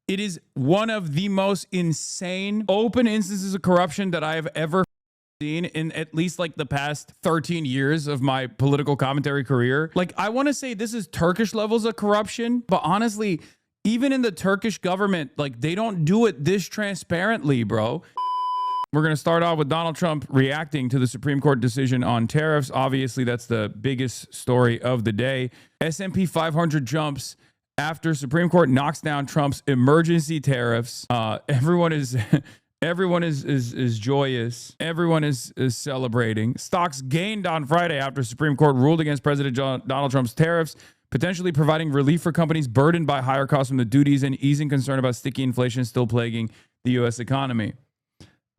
It is one of the most insane open instances of corruption that I have ever seen in at least like the past 13 years of my political commentary career. Like, I want to say this is Turkish levels of corruption, but honestly, even in the Turkish government, like, they don't do it this transparently, bro. We're going to start off with Donald Trump reacting to the Supreme Court decision on tariffs. Obviously, that's the biggest story of the day. S&P 500 jumps after Supreme Court knocks down Trump's emergency tariffs. Everyone is joyous. Everyone is celebrating. Stocks gained on Friday after Supreme Court ruled against President Donald Trump's tariffs, potentially providing relief for companies burdened by higher costs from the duties and easing concern about sticky inflation still plaguing the U.S. economy.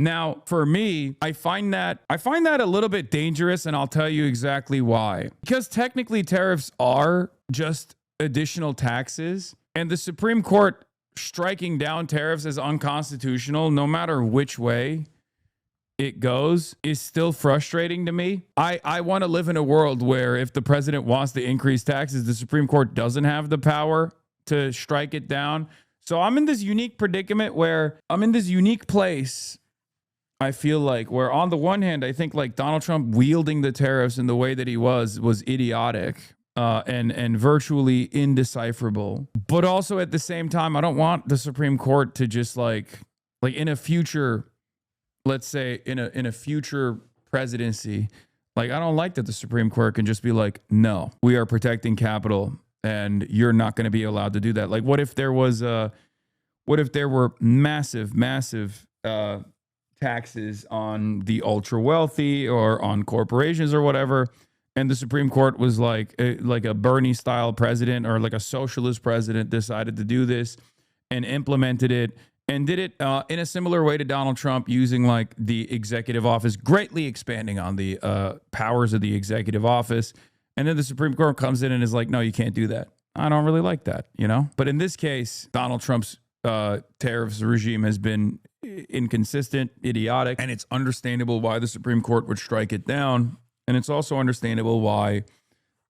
Now, for me, I find that a little bit dangerous, and I'll tell you exactly why. Because technically tariffs are just additional taxes, and the Supreme Court striking down tariffs as unconstitutional, no matter which way it goes, is still frustrating to me. I want to live in a world where if the president wants to increase taxes, the Supreme Court doesn't have the power to strike it down. So I'm in this unique predicament where I'm in this unique place, I feel like, where on the one hand, I think like Donald Trump wielding the tariffs in the way that he was idiotic and virtually indecipherable. But also at the same time, I don't want the Supreme Court to just like in a future, let's say in a future presidency, like, I don't like that the Supreme Court can just be like, no, we are protecting capital and you're not going to be allowed to do that. Like, what if there were massive taxes on the ultra wealthy or on corporations or whatever, and the Supreme Court was like a Bernie style president or like a socialist president decided to do this and implemented it and did it in a similar way to Donald Trump, using like the executive office, greatly expanding on the powers of the executive office. And then the Supreme Court comes in and is like, no, you can't do that. I don't really like that, you know? But in this case, Donald Trump's tariffs regime has been inconsistent, idiotic, and it's understandable why the Supreme Court would strike it down. And it's also understandable why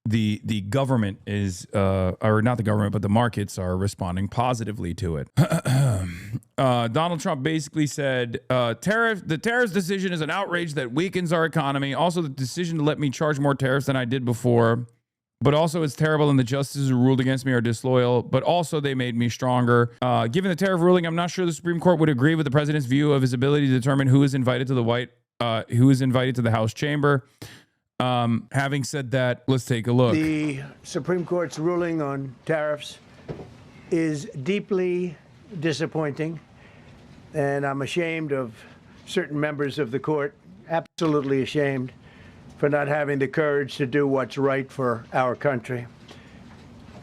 the government is, or not the government, but the markets are responding positively to it. Donald Trump basically said, the tariffs decision is an outrage that weakens our economy. Also, the decision to let me charge more tariffs than I did before. But also, it's terrible, and the justices who ruled against me are disloyal. But also, they made me stronger. Given the tariff ruling, I'm not sure the Supreme Court would agree with the president's view of his ability to determine who is invited to the House chamber. Having said that, let's take a look. The Supreme Court's ruling on tariffs is deeply disappointing, and I'm ashamed of certain members of the court, absolutely ashamed, for not having the courage to do what's right for our country.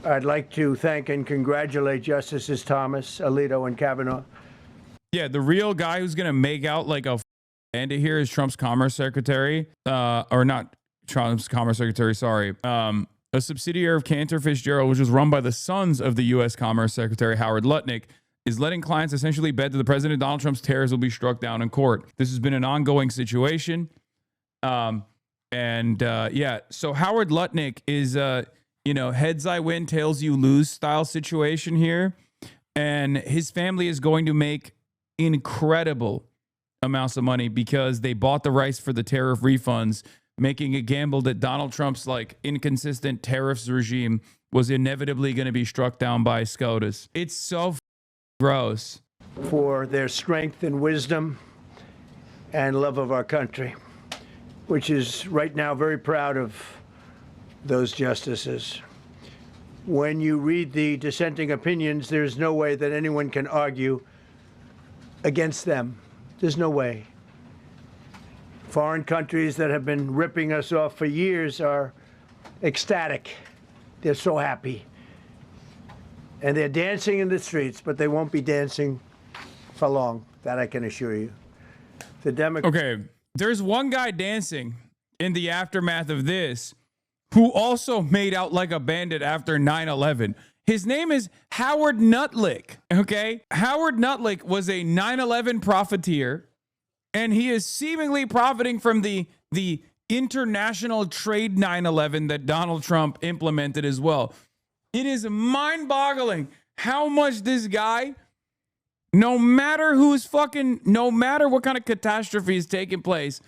I'd like to thank and congratulate Justices Thomas, Alito, and Kavanaugh. Yeah, the real guy who's going to make out like a bandit here is Trump's Commerce Secretary, or not Trump's Commerce Secretary, sorry. A subsidiary of Cantor Fitzgerald, which was run by the sons of the U.S. Commerce Secretary Howard Lutnick, is letting clients essentially bet that the President Donald Trump's tariffs will be struck down in court. This has been an ongoing situation. Yeah, so Howard Lutnick is, heads I win, tails you lose style situation here. And his family is going to make incredible amounts of money because they bought the rights for the tariff refunds, making a gamble that Donald Trump's like inconsistent tariffs regime was inevitably going to be struck down by SCOTUS. It's so gross. For their strength and wisdom and love of our country, which is right now very proud of those justices. When you read the dissenting opinions, there's no way that anyone can argue against them. There's no way. Foreign countries that have been ripping us off for years are ecstatic. They're so happy. And they're dancing in the streets, but they won't be dancing for long. That I can assure you. Okay. There's one guy dancing in the aftermath of this who also made out like a bandit after 9/11. His name is Howard Lutnick, okay? Howard Lutnick was a 9/11 profiteer, and he is seemingly profiting from the international trade 9/11 that Donald Trump implemented as well. It is mind-boggling how much this guy No matter no matter what kind of catastrophe is taking place,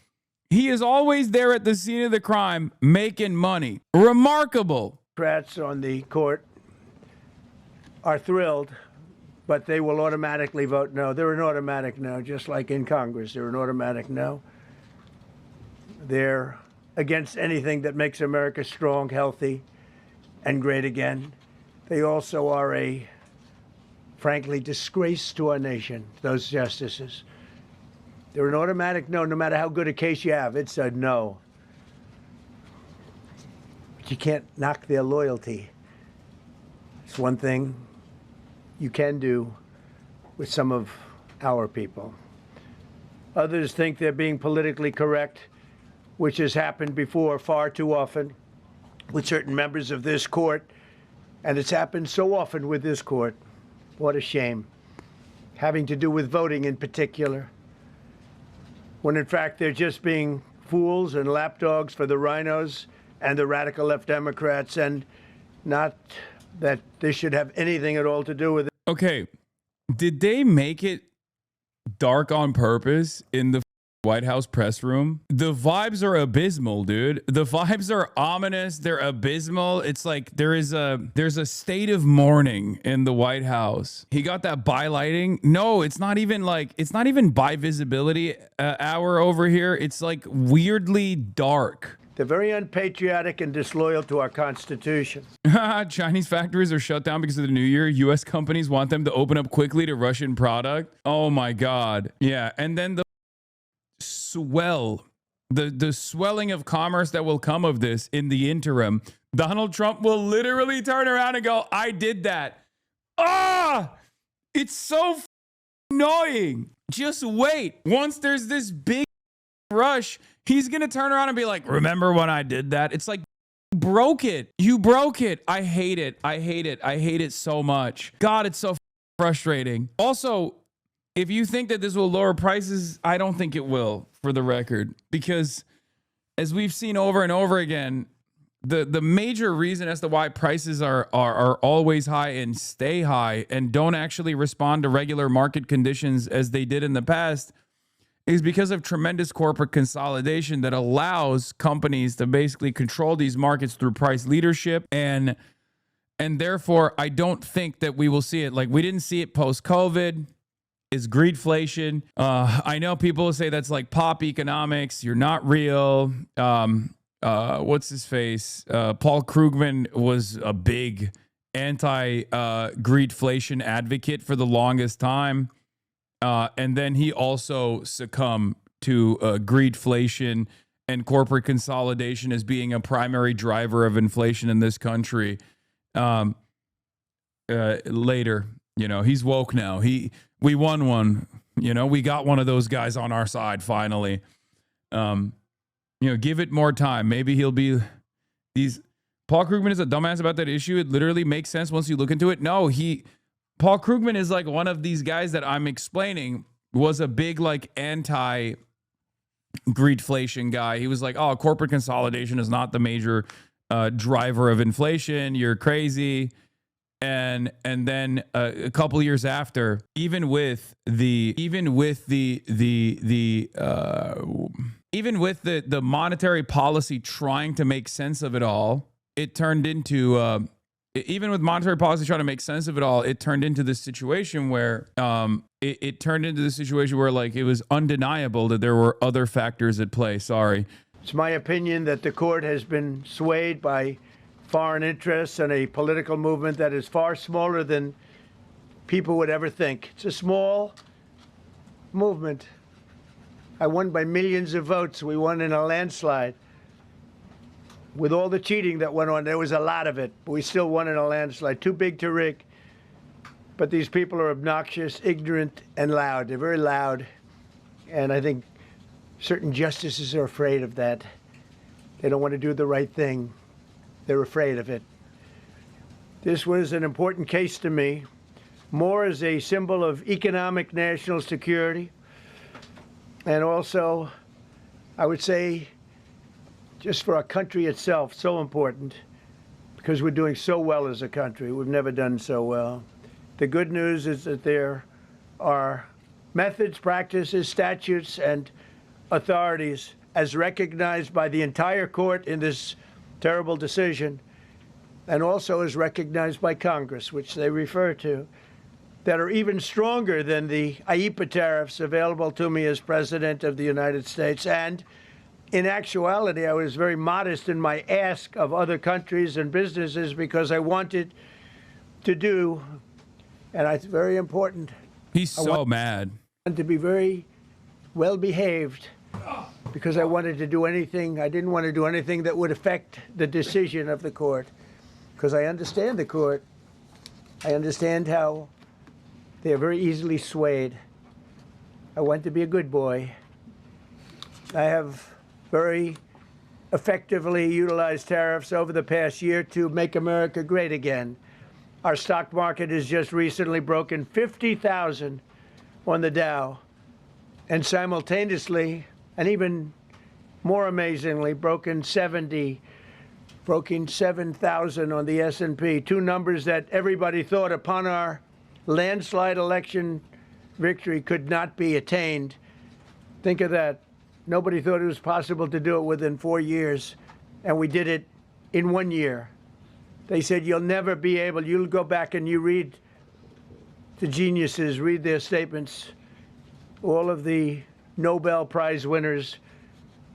he is always there at the scene of the crime making money. Remarkable. Democrats on the court are thrilled, but they will automatically vote no. They're an automatic no, just like in Congress. They're an automatic no. They're against anything that makes America strong, healthy, and great again. They also are a, frankly, disgrace to our nation, those justices. They're an automatic no, no matter how good a case you have. It's a no. But you can't knock their loyalty. It's one thing you can do with some of our people. Others think they're being politically correct, which has happened before far too often with certain members of this court. And it's happened so often with this court. What a shame. Having to do with voting in particular, when in fact they're just being fools and lapdogs for the rhinos and the radical left Democrats, and not that this should have anything at all to do with it. Okay, did they make it dark on purpose in the White House press room? The vibes are abysmal, dude. The vibes are ominous. They're abysmal. It's like there's a state of mourning in the White House. He got that by-lighting. No, it's not even by visibility hour over here. It's like weirdly dark. They're very unpatriotic and disloyal to our Constitution. Chinese factories are shut down because of the new year. U.S. companies want them to open up quickly to Russian product. Oh my God. Yeah. And then the swelling of commerce that will come of this in the interim. Donald Trump will literally turn around and go, I did that. Ah, it's so annoying. Just wait. Once there's this big rush, he's going to turn around and be like, remember when I did that? It's like, you broke it. You broke it. I hate it. I hate it. I hate it so much. God, it's so frustrating. Also, if you think that this will lower prices, I don't think it will, for the record, because as we've seen over and over again, the major reason as to why prices are always high and stay high and don't actually respond to regular market conditions as they did in the past is because of tremendous corporate consolidation that allows companies to basically control these markets through price leadership. And therefore, I don't think that we will see it. Like, we didn't see it post-COVID. Is greedflation. I know people will say that's like pop economics. You're not real. What's his face? Paul Krugman was a big anti-greedflation advocate for the longest time. And then he also succumbed to greedflation and corporate consolidation as being a primary driver of inflation in this country. Later, he's woke now. We won one, we got one of those guys on our side finally. Give it more time. Maybe he'll be Paul Krugman is a dumbass about that issue. It literally makes sense once you look into it. No, Paul Krugman is like one of these guys that I'm explaining was a big like anti-greedflation guy. He was like, oh, corporate consolidation is not the major driver of inflation. You're crazy. And then a couple years after, even with the monetary policy trying to make sense of it all, it turned into even with monetary policy trying to make sense of it all, it turned into this situation where it turned into the situation where like it was undeniable that there were other factors at play. Sorry. It's my opinion that the court has been swayed by foreign interests and a political movement that is far smaller than people would ever think. It's a small movement. I won by millions of votes. We won in a landslide. With all the cheating that went on, there was a lot of it, but we still won in a landslide. Too big to rig. But these people are obnoxious, ignorant, and loud. They're very loud. And I think certain justices are afraid of that. They don't want to do the right thing. They're afraid of it. This was an important case to me, more as a symbol of economic national security, and also, I would say, just for our country itself, so important, because we're doing so well as a country. We've never done so well. The good news is that they're our methods, practices, statutes, and authorities as recognized by the entire court in this terrible decision, and also as recognized by Congress, which they refer to, that are even stronger than the IEEPA tariffs available to me as President of the United States. And in actuality, I was very modest in my ask of other countries and businesses because I wanted to do, and it's very important. He's so mad. To be very well behaved because I wanted to do anything. I didn't want to do anything that would affect the decision of the court because I understand the court. I understand how they are very easily swayed. I want to be a good boy. I have very effectively utilized tariffs over the past year to make America great again. Our stock market has just recently broken 50,000 on the Dow, and simultaneously, and even more amazingly, broken 7,000 on the S&P, two numbers that everybody thought upon our landslide election victory could not be attained. Think of that. Nobody thought it was possible to do it within 4 years, and we did it in 1 year. They said, you'll never be able, you'll go back and you read the geniuses, read their statements, all of the Nobel Prize winners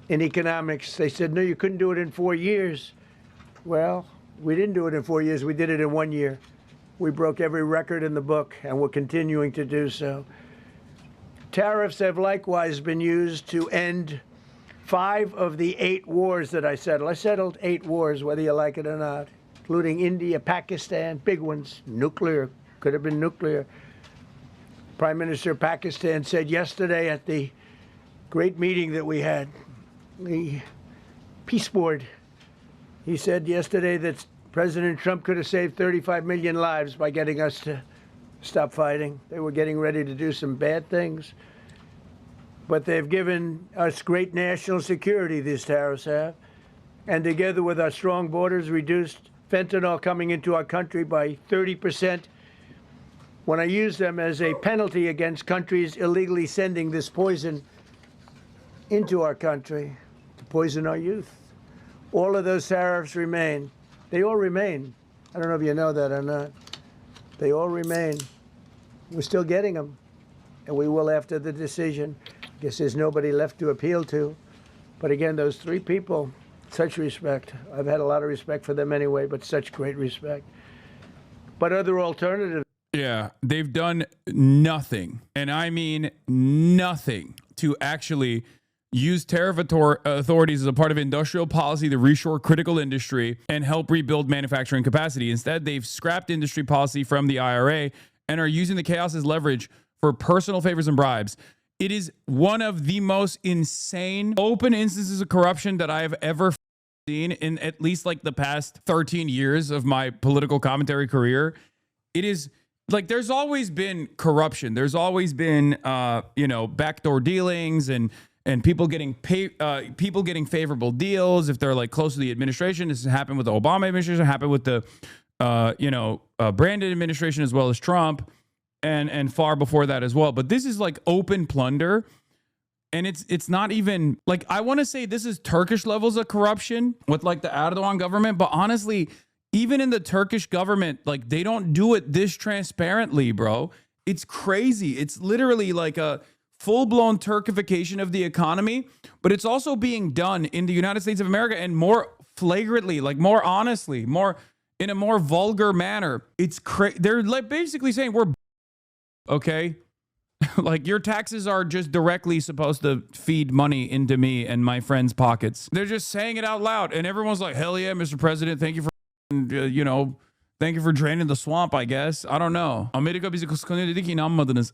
in economics. They said, no, you couldn't do it in 4 years. Well, we didn't do it in 4 years. We did it in 1 year. We broke every record in the book, and we're continuing to do so. Tariffs have likewise been used to end 5 of the 8 wars that I settled. I settled 8 wars, whether you like it or not, including India, Pakistan, big ones, nuclear, could have been nuclear. Prime Minister of Pakistan said yesterday at the great meeting that we had, the Peace Board, he said yesterday that President Trump could have saved 35 million lives by getting us to stop fighting. They were getting ready to do some bad things. But they've given us great national security, these tariffs have. And together with our strong borders, reduced fentanyl coming into our country by 30%. When I use them as a penalty against countries illegally sending this poison into our country to poison our youth. All of those tariffs remain. They all remain. I don't know if you know that or not. They all remain. We're still getting them, and we will after the decision. I guess there's nobody left to appeal to. But again, those 3 people, such respect. I've had a lot of respect for them anyway, but such great respect. But other alternatives. Yeah, they've done nothing, and I mean nothing, to actually use tariff authorities as a part of industrial policy to reshore critical industry and help rebuild manufacturing capacity. Instead, they've scrapped industry policy from the IRA and are using the chaos as leverage for personal favors and bribes. It is one of the most insane open instances of corruption that I have ever seen in at least like the past 13 years of my political commentary career. It is like, there's always been corruption. There's always been, backdoor dealings and people getting getting favorable deals if they're like close to the administration. This happened with the Obama administration, happened with the, Brandon administration, as well as Trump, and far before that as well. But this is like open plunder. And it's not even like, I want to say this is Turkish levels of corruption with like the Erdogan government. But honestly, even in the Turkish government, like they don't do it this transparently, bro. It's crazy. It's literally like a full-blown Turkification of the economy, but it's also being done in the United States of America and more flagrantly, like more honestly, more in a more vulgar manner. It's crazy. They're like basically saying we're okay. Like your taxes are just directly supposed to feed money into me and my friends' pockets. They're just saying it out loud, and everyone's like, "Hell yeah, Mr. President! Thank you for, thank you for draining the swamp." I guess I don't know. Amerika bizi kıskanıyor dedi ki inanmadınız.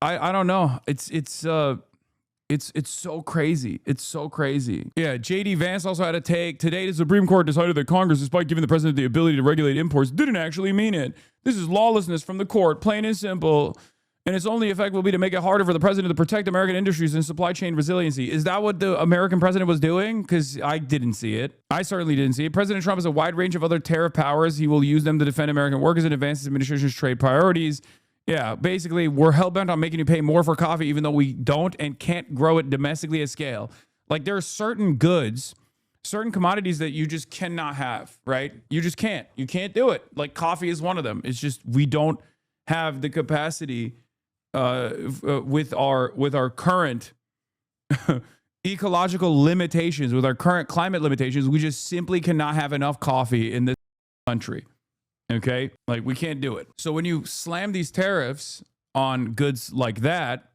I don't know. It's so crazy. It's so crazy. Yeah, JD Vance also had a take. Today, the Supreme Court decided that Congress, despite giving the president the ability to regulate imports, didn't actually mean it. This is lawlessness from the court, plain and simple. And its only effect will be to make it harder for the president to protect American industries and supply chain resiliency. Is that what the American president was doing? Because I didn't see it. I certainly didn't see it. President Trump has a wide range of other tariff powers. He will use them to defend American workers and advance his administration's trade priorities. Yeah, basically, we're hell-bent on making you pay more for coffee, even though we don't and can't grow it domestically at scale. Like, there are certain goods, certain commodities that you just cannot have, right? You just can't. You can't do it. Like, coffee is one of them. It's just we don't have the capacity with our current ecological limitations, with our current climate limitations. We just simply cannot have enough coffee in this country. Okay, like we can't do it. So when you slam these tariffs on goods like that,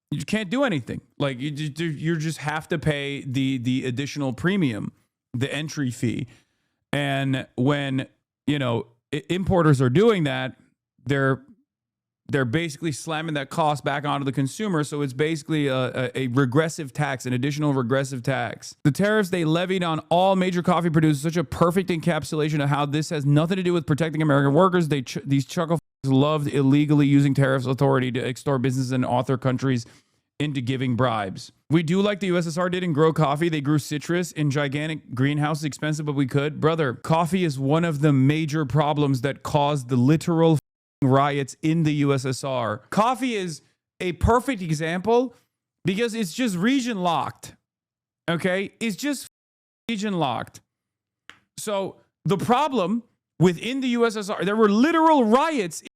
you can't do anything. Like you just have to pay the additional premium, the entry fee. And when importers are doing that, they're basically slamming that cost back onto the consumer. So it's basically a regressive tax, an additional regressive tax. The tariffs they levied on all major coffee producers, such a perfect encapsulation of how this has nothing to do with protecting American workers. These chuckle loved illegally using tariffs authority to extort businesses and author countries into giving bribes. We do like the USSR did and grow coffee. They grew citrus in gigantic greenhouses, expensive, but we could. Brother, coffee is one of the major problems that caused the literal riots in the USSR. Coffee is a perfect example because it's just region locked. Okay? It's just region locked. So the problem within the USSR, there were literal riots in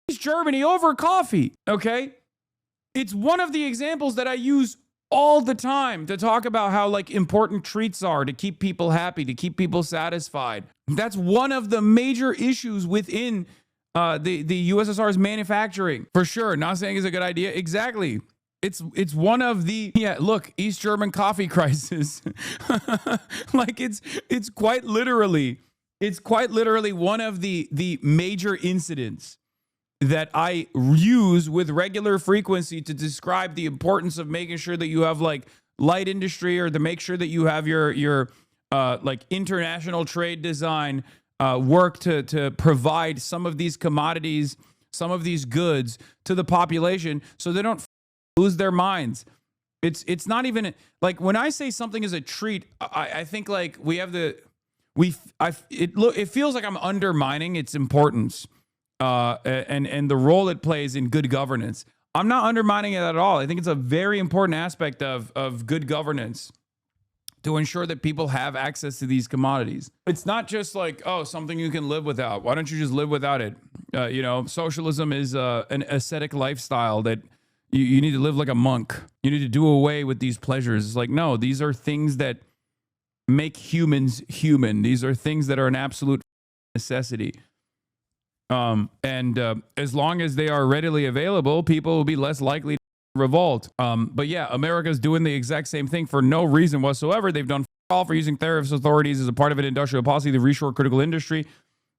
East Germany over coffee. Okay? It's one of the examples that I use all the time to talk about how like important treats are to keep people happy, to keep people satisfied. That's one of the major issues within the USSR's manufacturing. For sure. Not saying it's a good idea. Exactly. It's one of the look, East German coffee crisis. Like it's quite literally one of the major incidents that I use with regular frequency to describe the importance of making sure that you have like light industry, or to make sure that you have your like international trade design work to provide some of these commodities, some of these goods to the population so they don't lose their minds. It's not even like when I say something is a treat, I think like it feels like I'm undermining its importance and the role it plays in good governance. I'm not undermining it at all. I think it's a very important aspect of good governance to ensure that people have access to these commodities. It's not just like, oh, something you can live without. Why don't you just live without it? Socialism is an ascetic lifestyle that you need to live like a monk. You need to do away with these pleasures. It's like, no, these are things that make humans human. These are things that are an absolute necessity. As long as they are readily available, people will be less likely to revolt. But yeah, America's doing the exact same thing for no reason whatsoever. They've done all for using tariffs authorities as a part of an industrial policy to reshore critical industry.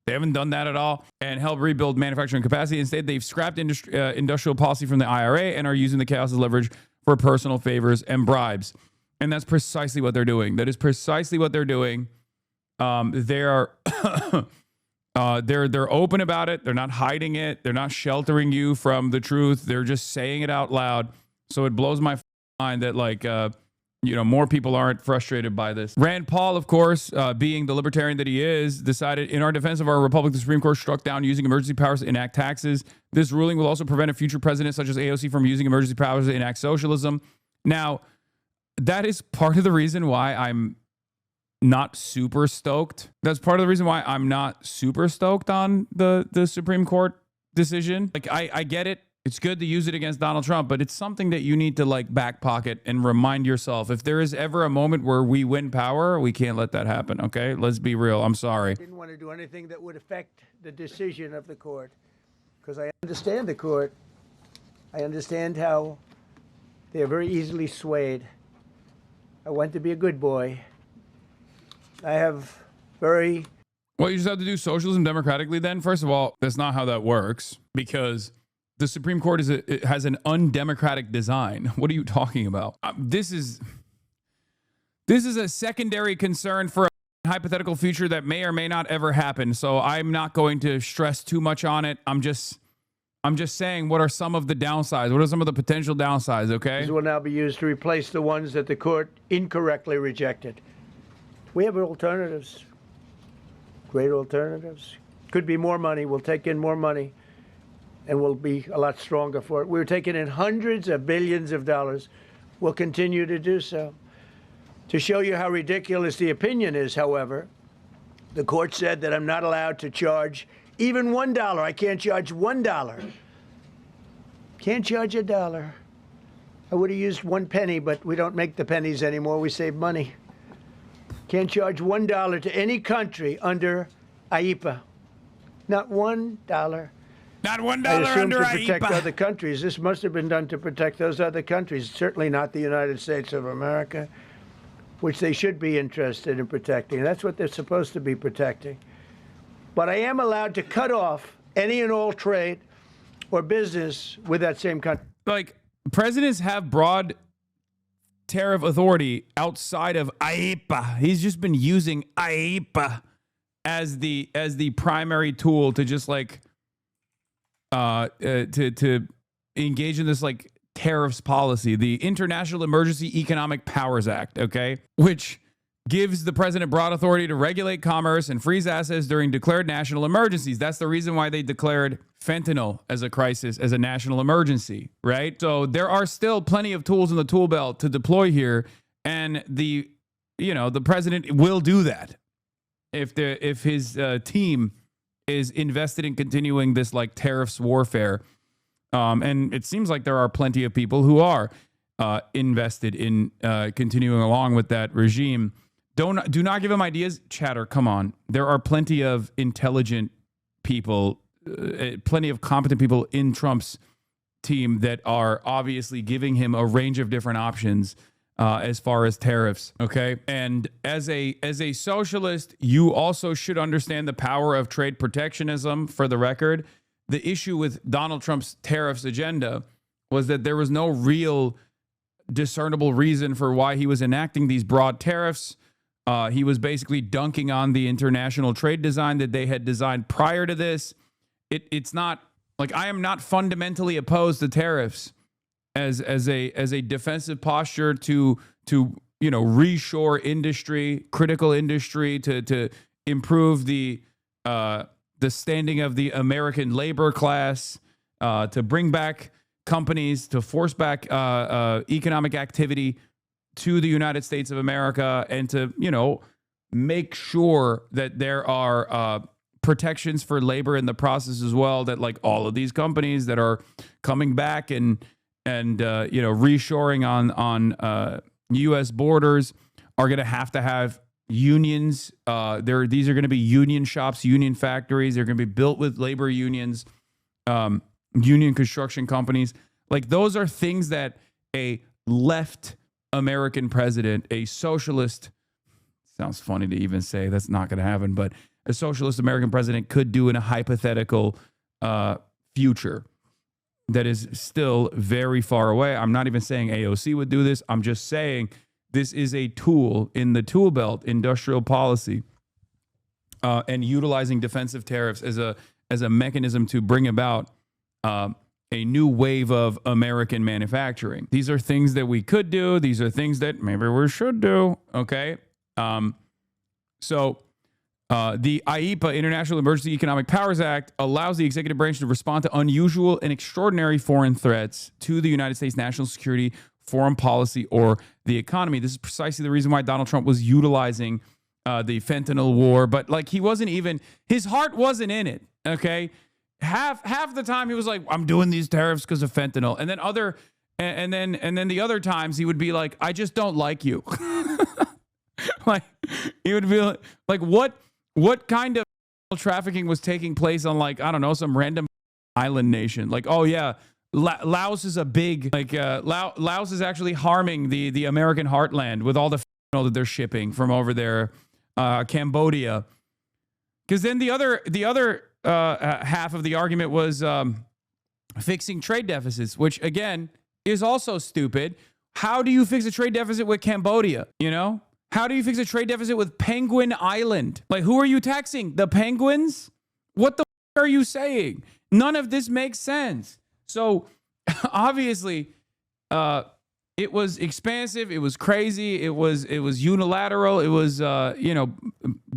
They haven't done that at all and help rebuild manufacturing capacity. Instead, they've scrapped industrial policy from the IRA and are using the chaos as leverage for personal favors and bribes. And that's precisely what they're doing. That is precisely what they're doing. They are they're open about it. They're not hiding it. They're not sheltering you from the truth. They're just saying it out loud. So it blows my mind that like more people aren't frustrated by this. Rand Paul, of course, being the libertarian that he is, decided in our defense of our republic, the Supreme Court struck down using emergency powers to enact taxes. This ruling will also prevent a future president such as AOC from using emergency powers to enact socialism. Now, that is part of the reason why I'm not super stoked. That's part of the reason why I'm not super stoked on the Supreme Court decision. Like, I get it. It's good to use it against Donald Trump, but it's something that you need to like back pocket and remind yourself. If there is ever a moment where we win power, we can't let that happen. Okay, let's be real. I'm sorry. I didn't want to do anything that would affect the decision of the court, because I understand the court. I understand how they are very easily swayed. I want to be a good boy. I have very... Well, you just have to do socialism democratically then? First of all, that's not how that works, because the Supreme Court has an undemocratic design. What are you talking about? This is a secondary concern for a hypothetical future that may or may not ever happen. So I'm not going to stress too much on it. I'm just saying, what are some of the downsides? What are some of the potential downsides, okay? These will now be used to replace the ones that the court incorrectly rejected. We have alternatives, great alternatives. Could be more money. We'll take in more money and we'll be a lot stronger for it. We're taking in hundreds of billions of dollars. We'll continue to do so. To show you how ridiculous the opinion is, however, the court said that I'm not allowed to charge even $1. I can't charge $1. Can't charge $1. I would have used 1 penny, but we don't make the pennies anymore. We save money. Can't charge $1 to any country under IEPA. Not $1. Not $1 I assume under to protect IEPA. other countries. This must have been done to protect those other countries. Certainly not the United States of America, which they should be interested in protecting. That's what they're supposed to be protecting. But I am allowed to cut off any and all trade or business with that same country. Like, presidents have broad tariff authority outside of IEPA. He's just been using IEPA as the primary tool to just like to engage in this like tariffs policy, the International Emergency Economic Powers Act, okay, which gives the president broad authority to regulate commerce and freeze assets during declared national emergencies. That's the reason why they declared fentanyl as a crisis, as a national emergency, right? So there are still plenty of tools in the tool belt to deploy here, and the president will do that if his team is invested in continuing this like tariffs warfare. And it seems like there are plenty of people who are invested in continuing along with that regime. Do not give him ideas, chatter. Come on. There are plenty of intelligent people, plenty of competent people in Trump's team that are obviously giving him a range of different options as far as tariffs. Okay. And as a socialist, you also should understand the power of trade protectionism. For the record, the issue with Donald Trump's tariffs agenda was that there was no real discernible reason for why he was enacting these broad tariffs. He was basically dunking on the international trade design that they had designed prior to this. It's not like I am not fundamentally opposed to tariffs as a defensive posture to reshore industry, critical industry, to improve the standing of the American labor class, to bring back companies, to force back economic activity to the United States of America, and to, make sure that there are protections for labor in the process as well, that like all of these companies that are coming back and reshoring on U.S. borders are going to have unions. These are going to be union shops, union factories. They're going to be built with labor unions, union construction companies. Like, those are things that a left American president, a socialist, sounds funny to even say, that's not going to happen, but a socialist American president could do in a hypothetical future that is still very far away. I'm not even saying AOC would do this. I'm just saying this is a tool in the tool belt, industrial policy, and utilizing defensive tariffs as a mechanism to bring about a new wave of American manufacturing. These are things that we could do. These are things that maybe we should do. Okay. So the IEPA, International Emergency Economic Powers Act, allows the executive branch to respond to unusual and extraordinary foreign threats to the United States national security, foreign policy, or the economy. This is precisely the reason why Donald Trump was utilizing the fentanyl war, but like his heart wasn't in it. Okay. Half the time he was like, I'm doing these tariffs because of fentanyl. And then the other times he would be like, I just don't like you. Like, he would be like, what kind of trafficking was taking place on, like, I don't know, some random island nation? Like, oh yeah, Laos is a big, like, Laos is actually harming the American heartland with all the fentanyl that they're shipping from over there, Cambodia. Because then the other half of the argument was fixing trade deficits, which again is also stupid. How do you fix a trade deficit with Cambodia? How do you fix a trade deficit with Penguin Island? Like, who are you taxing? The penguins? What the are you saying? None of this makes sense. So obviously, it was expansive. It was crazy. It was unilateral. It was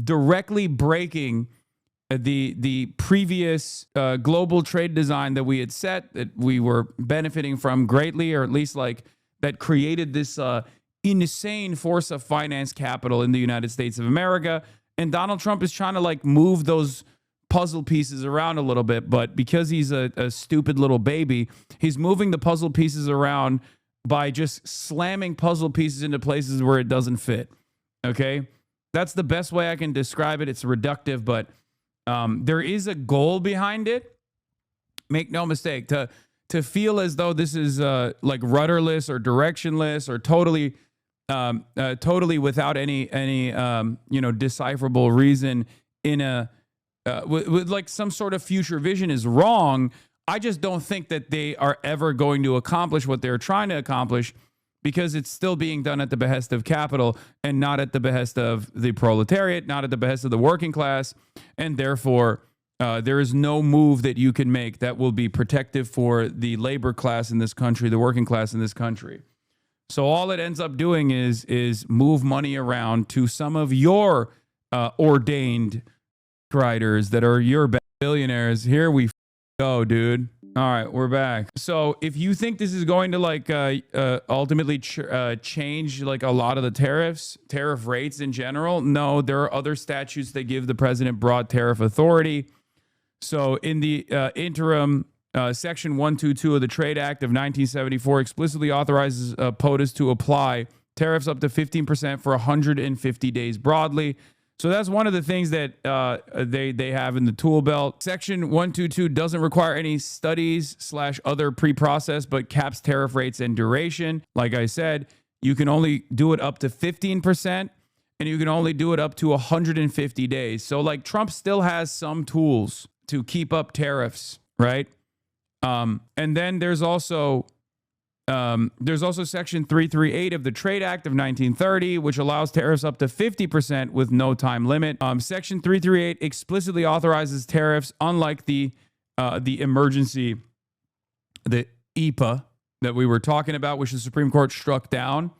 directly breaking the previous global trade design that we had set, that we were benefiting from greatly, or at least like that created this insane force of finance capital in the United States of America. And Donald Trump is trying to like move those puzzle pieces around a little bit, but because he's a stupid little baby, he's moving the puzzle pieces around by just slamming puzzle pieces into places where it doesn't fit. Okay? That's the best way I can describe it. It's reductive, but there is a goal behind it. Make no mistake, to feel as though this is like rudderless or directionless or totally without any decipherable reason in a with like some sort of future vision is wrong. I just don't think that they are ever going to accomplish what they're trying to accomplish, because it's still being done at the behest of capital and not at the behest of the proletariat, not at the behest of the working class, and therefore there is no move that you can make that will be protective for the labor class in this country, the working class in this country. So all it ends up doing is move money around to some of your ordained writers that are your billionaires. Here we go, dude. All right, we're back. So if you think this is going to like ultimately change like a lot of the tariff rates in general, no, there are other statutes that give the president broad tariff authority. So in the interim, Section 122 of the Trade Act of 1974 explicitly authorizes POTUS to apply tariffs up to 15% for 150 days broadly. So that's one of the things that they have in the tool belt. Section 122 doesn't require any studies / other pre-process, but caps tariff rates and duration. Like I said, you can only do it up to 15%, and you can only do it up to 150 days. So like Trump still has some tools to keep up tariffs, right? And then there's also Section 338 of the Trade Act of 1930, which allows tariffs up to 50% with no time limit. Section 338 explicitly authorizes tariffs, unlike the emergency, the EPA that we were talking about, which the Supreme Court struck down.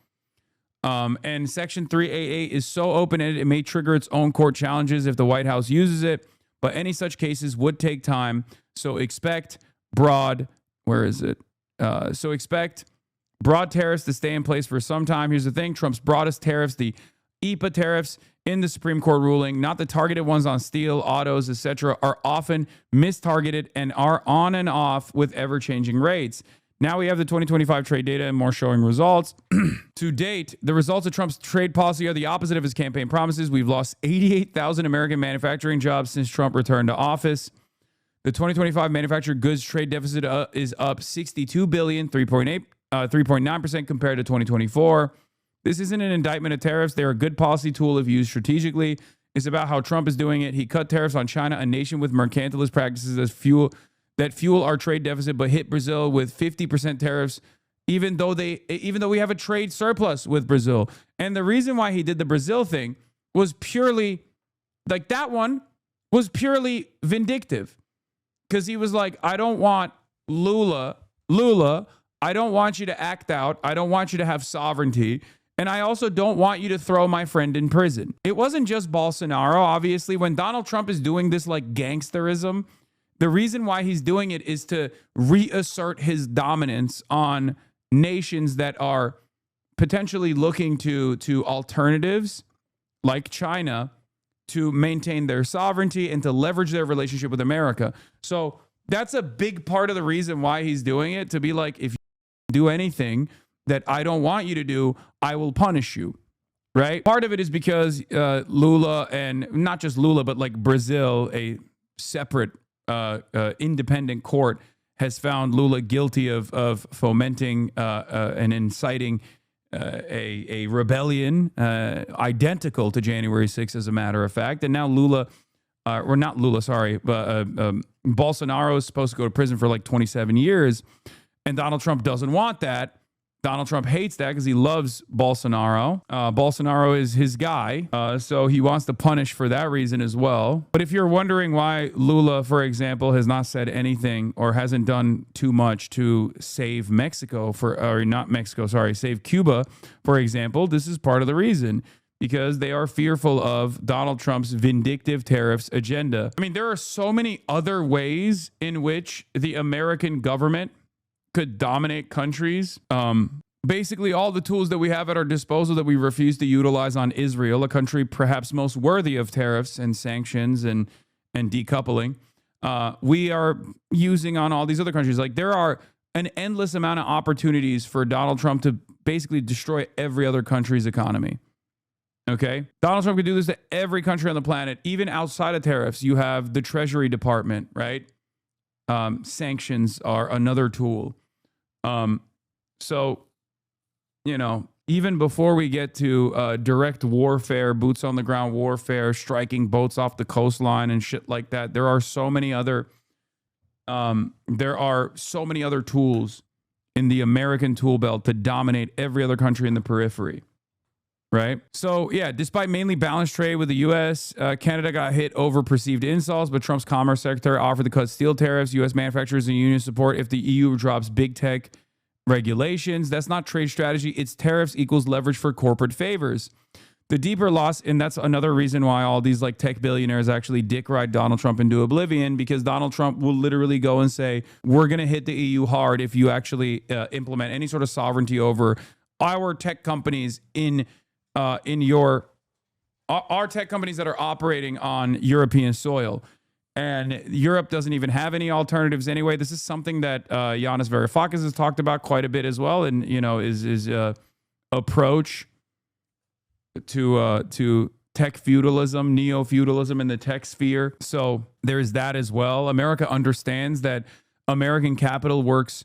And Section 388 is so open-ended, it may trigger its own court challenges if the White House uses it, but any such cases would take time. So expect broad tariffs to stay in place for some time. Here's the thing. Trump's broadest tariffs, the EPA tariffs in the Supreme Court ruling, not the targeted ones on steel, autos, etc., are often mistargeted and are on and off with ever-changing rates. Now we have the 2025 trade data and more showing results. To date, the results of Trump's trade policy are the opposite of his campaign promises. We've lost 88,000 American manufacturing jobs since Trump returned to office. The 2025 manufactured goods trade deficit is up $62 billion, 3.9% compared to 2024. This isn't an indictment of tariffs. They're a good policy tool if used strategically. It's about how Trump is doing it. He cut tariffs on China, a nation with mercantilist practices that fuel our trade deficit, but hit Brazil with 50% tariffs, even though we have a trade surplus with Brazil. And the reason why he did the Brazil thing was purely like that one was purely vindictive. Because he was like, I don't want Lula, I don't want you to act out. I don't want you to have sovereignty. And I also don't want you to throw my friend in prison. It wasn't just Bolsonaro, obviously. When Donald Trump is doing this like gangsterism, the reason why he's doing it is to reassert his dominance on nations that are potentially looking to alternatives like China to maintain their sovereignty and to leverage their relationship with America. So that's a big part of the reason why he's doing it, to be like, if you do anything that I don't want you to do, I will punish you, right? Part of it is because Lula, and not just Lula, but like Brazil, a separate independent court, has found Lula guilty of fomenting and inciting a rebellion identical to January 6th, as a matter of fact. And now Bolsonaro is supposed to go to prison for like 27 years. And Donald Trump doesn't want that. Donald Trump hates that because he loves Bolsonaro. Bolsonaro is his guy, so he wants to punish for that reason as well. But if you're wondering why Lula, for example, has not said anything or hasn't done too much to save save Cuba, for example, this is part of the reason. because they are fearful of Donald Trump's vindictive tariffs agenda. I mean, there are so many other ways in which the American government could dominate countries. Basically, all the tools that we have at our disposal that we refuse to utilize on Israel, a country perhaps most worthy of tariffs and sanctions and decoupling, we are using on all these other countries. Like, there are an endless amount of opportunities for Donald Trump to basically destroy every other country's economy. Okay? Donald Trump could do this to every country on the planet, even outside of tariffs. You have the Treasury Department, right? Sanctions are another tool. So, you know, even before we get to direct warfare, boots on the ground warfare, striking boats off the coastline and shit like that, there are so many other tools in the American tool belt to dominate every other country in the periphery. Right. So, yeah, despite mainly balanced trade with the U.S., Canada got hit over perceived insults, but Trump's Commerce Secretary offered to cut steel tariffs, U.S. manufacturers and union support if the EU drops big tech regulations. That's not trade strategy. It's tariffs equals leverage for corporate favors. The deeper loss, and that's another reason why all these like tech billionaires actually dick ride Donald Trump into oblivion, because Donald Trump will literally go and say, we're going to hit the EU hard if you actually implement any sort of sovereignty over our tech companies in our tech companies that are operating on European soil. And Europe doesn't even have any alternatives anyway. This is something that Yanis Varoufakis has talked about quite a bit as well, and you know, is approach to tech feudalism, neo-feudalism in the tech sphere. So there's that as well. America understands that American capital works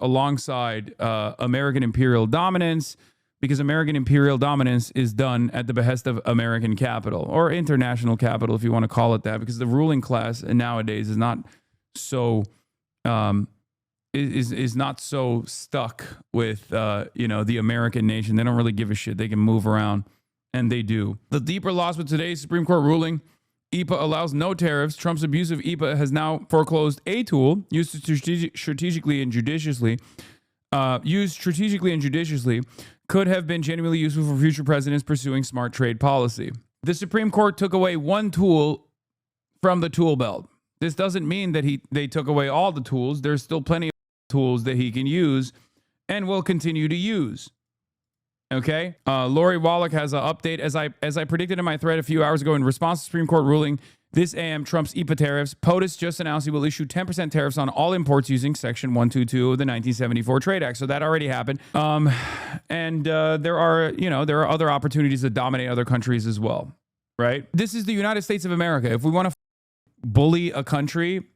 alongside American imperial dominance, because American imperial dominance is done at the behest of American capital, or international capital, if you want to call it that, because the ruling class nowadays is not so is not so stuck with the American nation. They don't really give a shit. They can move around, and they do. The deeper loss with today's Supreme Court ruling: EPA allows no tariffs. Trump's abuse of EPA has now foreclosed a tool used strategically and judiciously. Could have been genuinely useful for future presidents pursuing smart trade policy. The Supreme Court took away one tool from the tool belt. This doesn't mean that they took away all the tools. There's still plenty of tools that he can use and will continue to use. Okay? Lori Wallach has an update. As I predicted in my thread a few hours ago, in response to Supreme Court ruling this AM Trump's EPA tariffs, POTUS just announced he will issue 10% tariffs on all imports using Section 122 of the 1974 Trade Act. So that already happened. And there are other opportunities to dominate other countries as well, right? This is the United States of America. If we want to bully a country,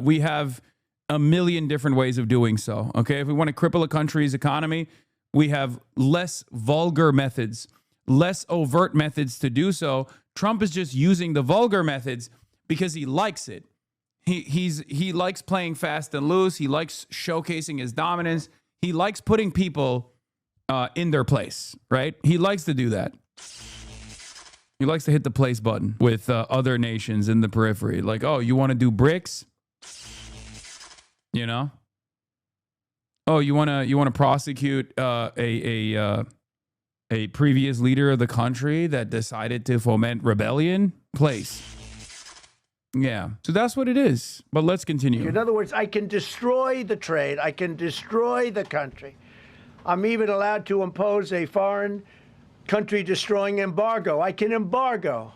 we have a million different ways of doing so, okay? If we want to cripple a country's economy, we have less vulgar methods, less overt methods to do so. Trump is just using the vulgar methods because he likes it. He likes playing fast and loose. He likes showcasing his dominance. He likes putting people in their place, right? He likes to do that. He likes to hit the place button with other nations in the periphery. Like, oh, you want to do BRICS? You know? Oh, you want to prosecute a previous leader of the country that decided to foment rebellion? Place. Yeah. So that's what it is. But let's continue. In other words, I can destroy the trade. I can destroy the country. I'm even allowed to impose a foreign country destroying embargo. I can embargo.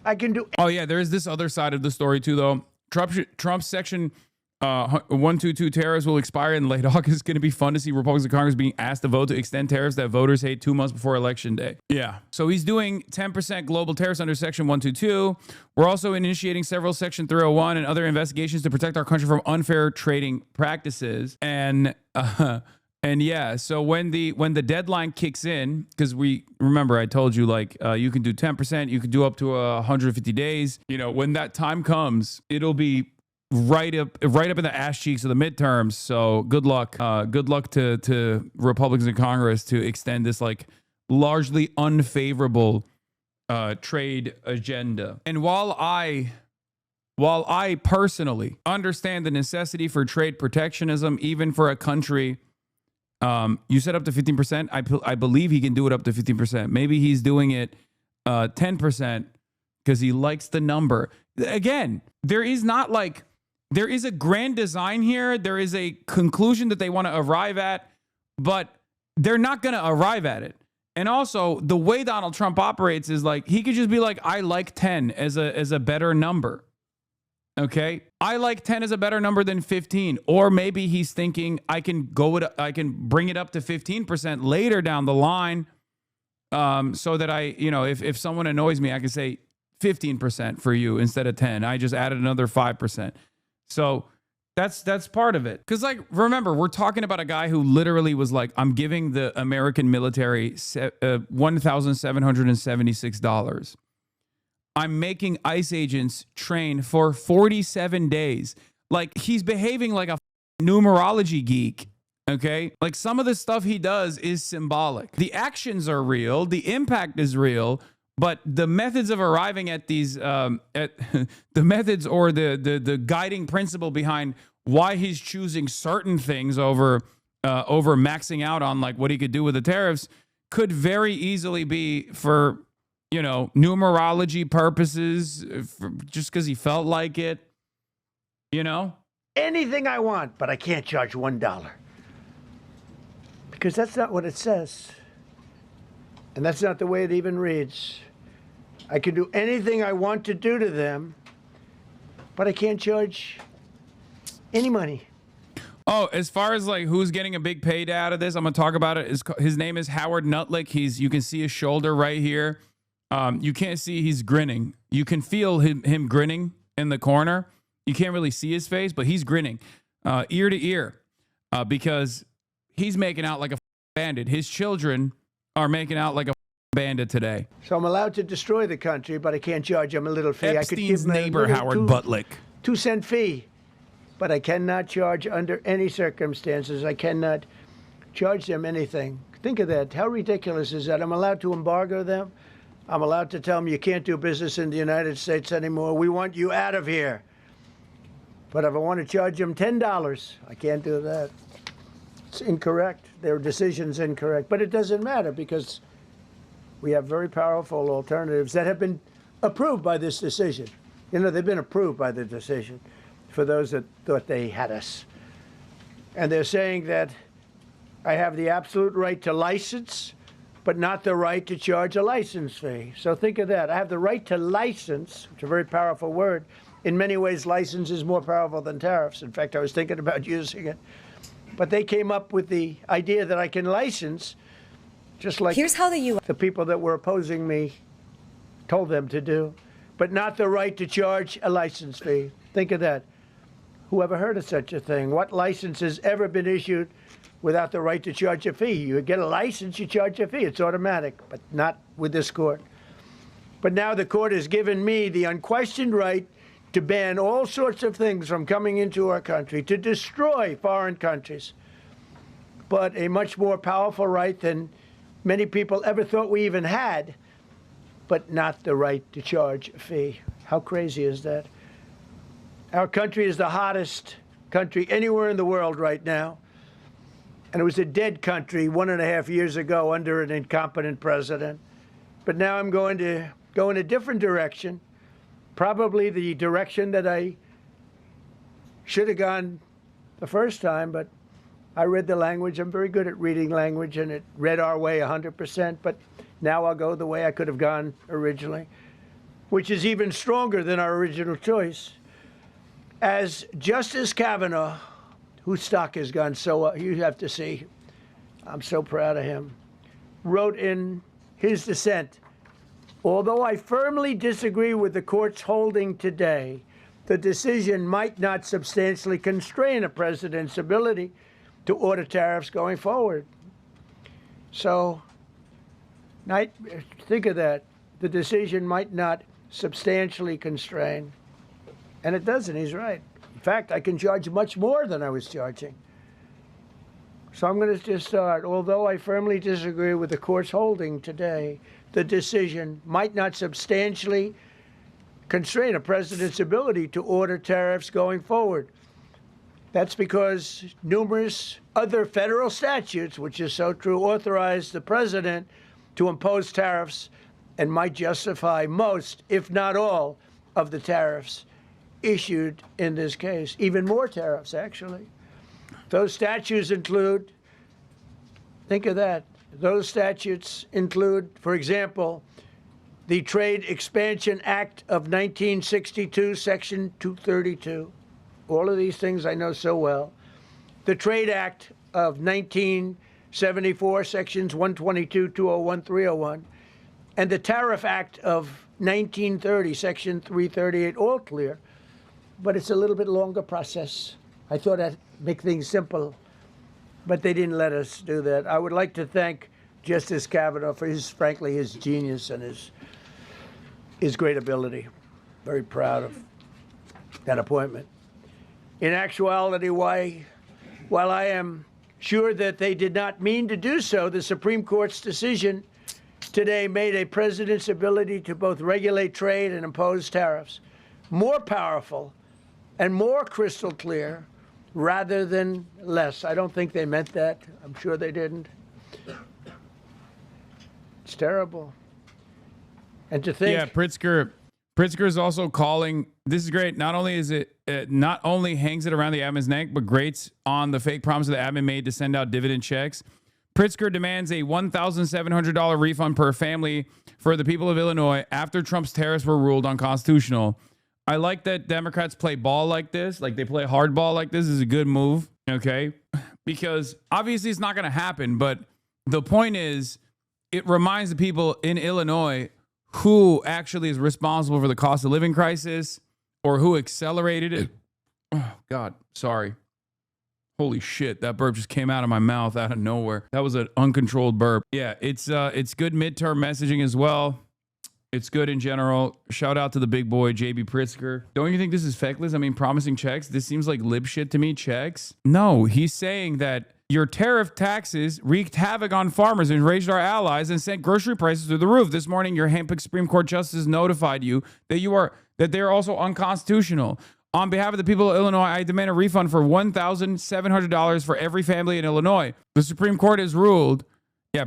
I can do. Oh, yeah. There is this other side of the story, too, though. Trump's Section 122 tariffs will expire in late August. It's going to be fun to see Republicans in Congress being asked to vote to extend tariffs that voters hate 2 months before Election Day. Yeah. So he's doing 10% global tariffs under Section 122. We're also initiating several Section 301 and other investigations to protect our country from unfair trading practices. And yeah, so when the deadline kicks in, because we remember I told you, like, you can do 10%, you can do up to 150 days. You know, when that time comes, it'll be right up in the ass cheeks of the midterms. So good luck to Republicans in Congress to extend this like largely unfavorable trade agenda. And while I personally understand the necessity for trade protectionism, even for a country You said up to 15%. I believe he can do it up to 15%. Maybe he's doing it 10% because he likes the number. Again, there is a grand design here. There is a conclusion that they want to arrive at, but they're not going to arrive at it. And also, the way Donald Trump operates is like he could just be like, I like 10 as a better number. Okay, I like 10 as a better number than 15. Or maybe he's thinking I can bring it up to 15% later down the line, so that if someone annoys me, I can say 15% for you instead of 10. I just added another 5%. So that's part of it. Because remember, we're talking about a guy who literally was like, I'm giving the American military $1,776. I'm making ICE agents train for 47 days. Like, he's behaving like a numerology geek, okay? Like, some of the stuff he does is symbolic. The actions are real. The impact is real. But the methods of arriving at these, the methods or the guiding principle behind why he's choosing certain things over maxing out on, like, what he could do with the tariffs could very easily be for, numerology purposes, just because he felt like it, Anything I want, but I can't charge $1. Because that's not what it says. And that's not the way it even reads. I can do anything I want to do to them, but I can't charge any money. Oh, as far as like who's getting a big payday out of this, I'm going to talk about it. His name is Howard Nutlick. You can see his shoulder right here. You can't see he's grinning. You can feel him grinning in the corner. You can't really see his face, but he's grinning ear to ear because he's making out like a bandit. His children are making out like a bandit today. So I'm allowed to destroy the country, but I can't charge them a little fee. Epstein's I could give them neighbor, Howard Butlick. 2-cent fee, but I cannot charge under any circumstances. I cannot charge them anything. Think of that. How ridiculous is that? I'm allowed to embargo them. I'm allowed to tell them you can't do business in the United States anymore. We want you out of here. But if I want to charge them $10, I can't do that. It's incorrect. Their decision's incorrect. But it doesn't matter because we have very powerful alternatives that have been approved by this decision. They've been approved by the decision for those that thought they had us. And they're saying that I have the absolute right to license, but not the right to charge a license fee. So think of that. I have the right to license, which is a very powerful word. In many ways, license is more powerful than tariffs. In fact, I was thinking about using it. But they came up with the idea that I can license, just like the people that were opposing me told them to do, but not the right to charge a license fee. Think of that. Who ever heard of such a thing? What license has ever been issued without the right to charge a fee? You get a license, you charge a fee. It's automatic, but not with this court. But now the court has given me the unquestioned right to ban all sorts of things from coming into our country, to destroy foreign countries, but a much more powerful right than many people ever thought we even had, but not the right to charge a fee. How crazy is that? Our country is the hottest country anywhere in the world right now. And it was a dead country 1.5 years ago under an incompetent president. But now I'm going to go in a different direction, probably the direction that I should have gone the first time, but I read the language. I'm very good at reading language, and it read our way 100%. But now I'll go the way I could have gone originally, which is even stronger than our original choice. As Justice Kavanaugh, whose stock has gone so up, you have to see, I'm so proud of him, wrote in his dissent, although I firmly disagree with the court's holding today, the decision might not substantially constrain a president's ability to order tariffs going forward. So, think of that. The decision might not substantially constrain. And it doesn't, he's right. In fact, I can charge much more than I was charging. So I'm going to just start. Although I firmly disagree with the court's holding today, the decision might not substantially constrain a president's ability to order tariffs going forward. That's because numerous other federal statutes, which is so true, authorize the president to impose tariffs and might justify most, if not all, of the tariffs issued in this case. Even more tariffs, actually. Those statutes include, think of that, those statutes include, for example, the Trade Expansion Act of 1962, Section 232. All of these things I know so well. The Trade Act of 1974, Sections 122, 201, 301. And the Tariff Act of 1930, Section 338, all clear. But it's a little bit longer process. I thought I'd make things simple, but they didn't let us do that. I would like to thank Justice Kavanaugh for frankly, his genius and his great ability. Very proud of that appointment. In actuality, while I am sure that they did not mean to do so, the Supreme Court's decision today made a president's ability to both regulate trade and impose tariffs more powerful and more crystal clear rather than less. I don't think they meant that. I'm sure they didn't. It's terrible. And to think... Yeah, Pritzker is also calling, this is great, not only is it, not only hangs it around the admin's neck, but grates on the fake promise that the admin made to send out dividend checks. Pritzker demands a $1,700 refund per family for the people of Illinois after Trump's tariffs were ruled unconstitutional. I like that Democrats play ball like this, like they play hardball like this is a good move, okay? Because obviously it's not going to happen, but the point is it reminds the people in Illinois who actually is responsible for the cost of living crisis or who accelerated it. Oh, God, sorry. Holy shit, that burp just came out of my mouth out of nowhere. That was an uncontrolled burp. Yeah, it's good midterm messaging as well. It's good in general. Shout out to the big boy, JB Pritzker. Don't you think this is feckless? I mean, promising checks? This seems like lib shit to me. Checks? No, he's saying that your tariff taxes wreaked havoc on farmers and enraged our allies and sent grocery prices through the roof. This morning, your handpicked Supreme Court justice notified you that they are also unconstitutional. On behalf of the people of Illinois, I demand a refund for $1,700 for every family in Illinois. The Supreme Court has ruled,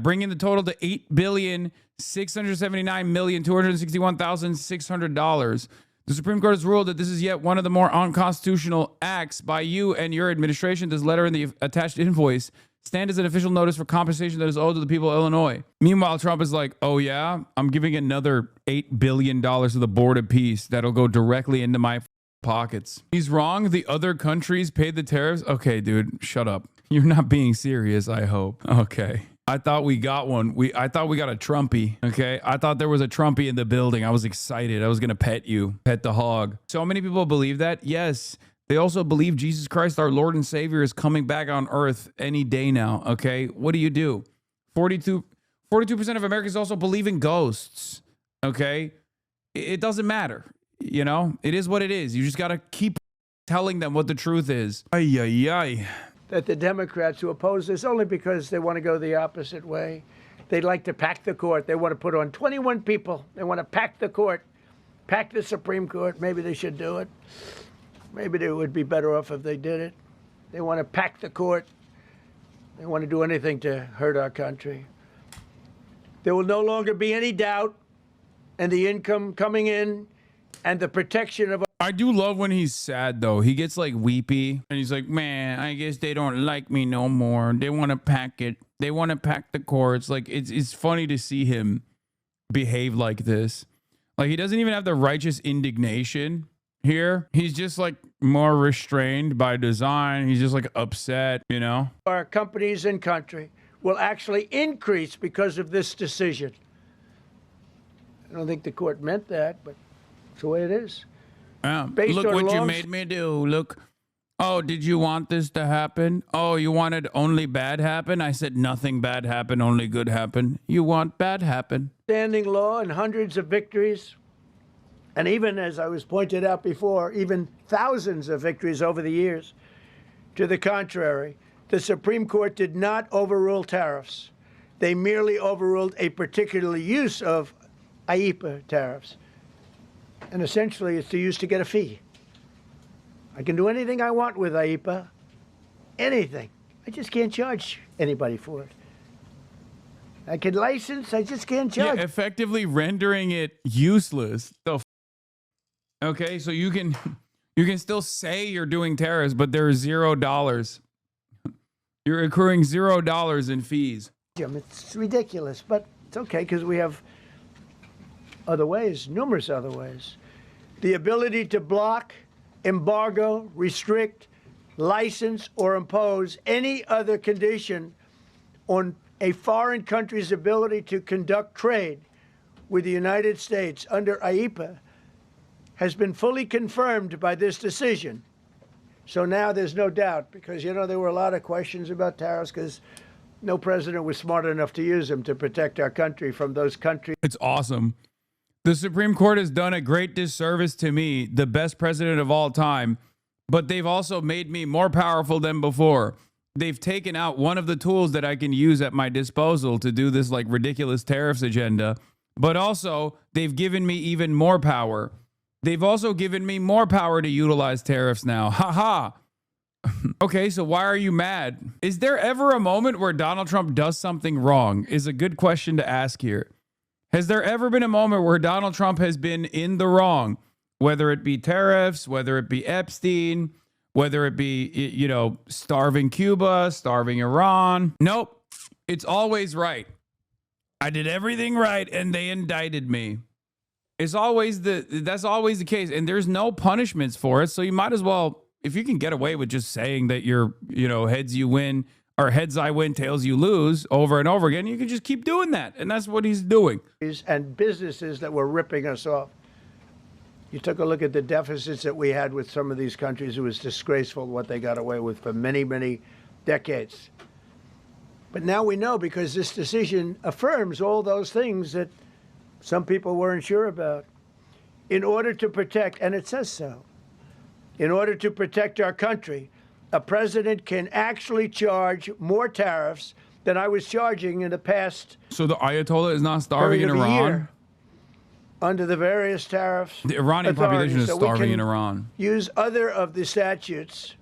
bringing the total to $8,679,261,600. The Supreme Court has ruled that this is yet one of the more unconstitutional acts by you and your administration. This letter and the attached invoice stand as an official notice for compensation that is owed to the people of Illinois. Meanwhile, Trump is like, oh yeah, I'm giving another $8 billion to the Board of Peace that'll go directly into my pockets. He's wrong. The other countries paid the tariffs. Okay, dude, shut up. You're not being serious, I hope. Okay. I thought we got one. I thought we got a Trumpy. Okay. I thought there was a Trumpy in the building. I was excited. I was going to pet you, pet the hog. So many people believe that. Yes. They also believe Jesus Christ, our Lord and Savior, is coming back on earth any day now. Okay. What do? 42% of Americans also believe in ghosts. Okay. It doesn't matter. You know, it is what it is. You just got to keep telling them what the truth is. Ay, ay, ay. That the Democrats who oppose this only because they want to go the opposite way. They'd like to pack the court. They want to put on 21 people. They want to pack the court, pack the Supreme Court. Maybe they should do it. Maybe they would be better off if they did it. They want to pack the court. They want to do anything to hurt our country. There will no longer be any doubt, and the income coming in and the protection of... I do love when he's sad, though. He gets, like, weepy. And he's like, man, I guess they don't like me no more. They want to pack it. They want to pack the courts. Like, it's funny to see him behave like this. Like, he doesn't even have the righteous indignation here. He's just, like, more restrained by design. He's just, like, upset, you know? Our companies and country will actually increase because of this decision. I don't think the court meant that, but it's the way it is. Look what you made me do. Look. Oh, did you want this to happen? Oh, you wanted only bad happen? I said nothing bad happen, only good happen. You want bad happen. Standing law and hundreds of victories. And even, as I was pointed out before, even thousands of victories over the years. To the contrary, the Supreme Court did not overrule tariffs. They merely overruled a particular use of IEEPA tariffs. And essentially, it's used to get a fee. I can do anything I want with IEEPA, anything. I just can't charge anybody for it. I can license, I just can't charge. Yeah, effectively rendering it useless. Okay, so you can still say you're doing tariffs, but there's $0. You're accruing $0 in fees. It's ridiculous, but it's okay because we have other ways, numerous other ways. The ability to block, embargo, restrict, license, or impose any other condition on a foreign country's ability to conduct trade with the United States under IEEPA has been fully confirmed by this decision. So now there's no doubt, because, you know, there were a lot of questions about tariffs because no president was smart enough to use them to protect our country from those countries. It's awesome. The Supreme Court has done a great disservice to me, the best president of all time, but they've also made me more powerful than before. They've taken out one of the tools that I can use at my disposal to do this like ridiculous tariffs agenda, but also they've given me even more power. They've also given me more power to utilize tariffs now. Ha ha. Okay, so why are you mad? Is there ever a moment where Donald Trump does something wrong? Is a good question to ask here. Has there ever been a moment where Donald Trump has been in the wrong? Whether it be tariffs, whether it be Epstein, whether it be, you know, starving Cuba, starving Iran. Nope. It's always right. I did everything right and they indicted me. That's always the case. And there's no punishments for it. So you might as well, if you can get away with just saying that you're, you know, heads you win or heads I win, tails you lose over and over again, you can just keep doing that. And that's what he's doing. And businesses that were ripping us off. You took a look at the deficits that we had with some of these countries. It was disgraceful what they got away with for many, many decades. But now we know, because this decision affirms all those things that some people weren't sure about. In order to protect, and it says so, in order to protect our country, a president can actually charge more tariffs than I was charging in the past. So the Ayatollah is not starving in Iran? Under the various tariffs. The Iranian population is starving in Iran. Use other of the statutes,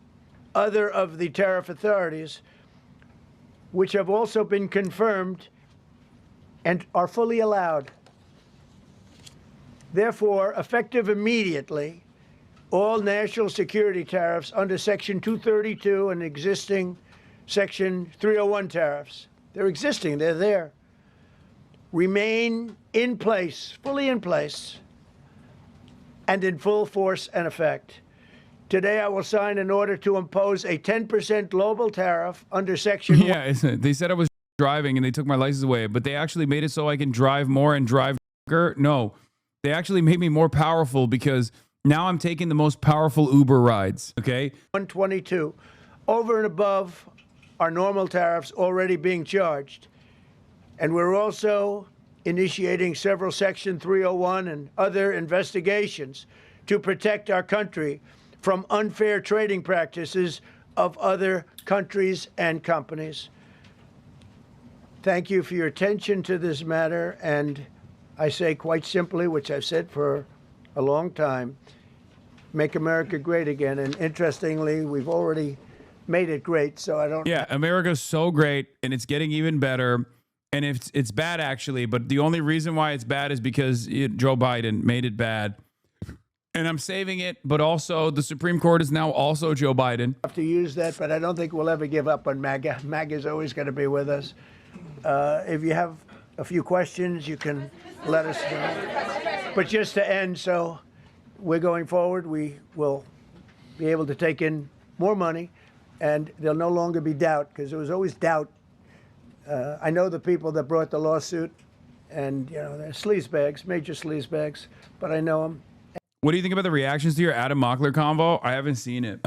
other of the tariff authorities, which have also been confirmed and are fully allowed. Therefore, effective immediately, all national security tariffs under Section 232 and existing Section 301 tariffs, they're existing, they're there, remain in place, fully in place, and in full force and effect. Today, I will sign an order to impose a 10% global tariff under Section... Yeah, they said I was driving and they took my license away, but they actually made it so I can drive more and drive quicker. No, they actually made me more powerful because now I'm taking the most powerful Uber rides, okay? 122, over and above our normal tariffs already being charged. And we're also initiating several Section 301 and other investigations to protect our country from unfair trading practices of other countries and companies. Thank you for your attention to this matter. And I say quite simply, which I've said for a long time, make America great again. And interestingly, we've already made it great. So I don't... Yeah, America's so great and it's getting even better. And it's bad, actually, but the only reason why it's bad is because Joe Biden made it bad. And I'm saving it, but also the Supreme Court is now also Joe Biden. I have to use that, but I don't think we'll ever give up on MAGA. MAGA is always going to be with us. If you have a few questions, you can let us know. But just to end, so we're going forward. We will be able to take in more money, and there'll no longer be doubt, because there was always doubt. I know the people that brought the lawsuit, and, you know, they're sleazebags, major sleazebags, but I know them. What do you think about the reactions to your Adam Mockler convo? I haven't seen it.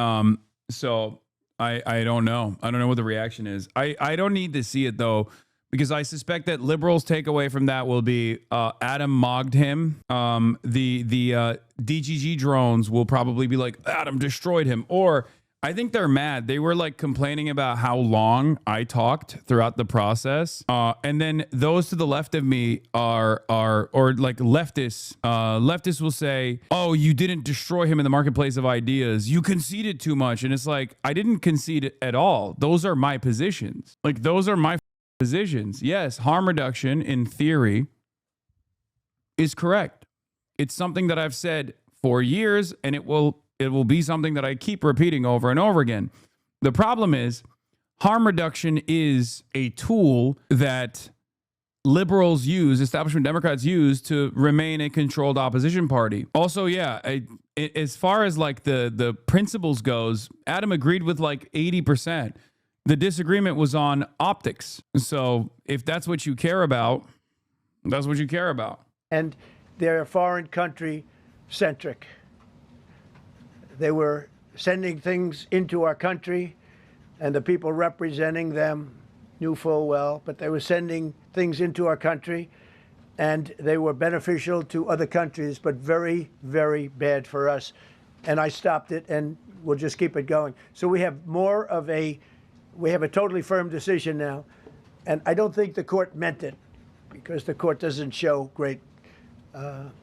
So I don't know. I don't know what the reaction is. I don't need to see it, though, because I suspect that liberals' takeaway from that will be Adam mogged him. The DGG drones will probably be like, Adam destroyed him. Or I think they're mad. They were like complaining about how long I talked throughout the process. And then those to the left of me are or like leftists. Leftists will say, "Oh, you didn't destroy him in the marketplace of ideas. You conceded too much." And it's like, I didn't concede at all. Those are my positions. Like, those are my positions. Yes, harm reduction in theory is correct. It's something that I've said for years, and it will be something that I keep repeating over and over again. The problem is harm reduction is a tool that liberals use, establishment Democrats use to remain a controlled opposition party. Also, yeah, as far as like the principles goes, Adam agreed with like 80%. The disagreement was on optics. So if that's what you care about, that's what you care about. And they're foreign country centric. They were sending things into our country, and the people representing them knew full well, but they were sending things into our country, and they were beneficial to other countries, but very, very bad for us. And I stopped it, and we'll just keep it going. So we have a totally firm decision now, and I don't think the court meant it, because the court doesn't show great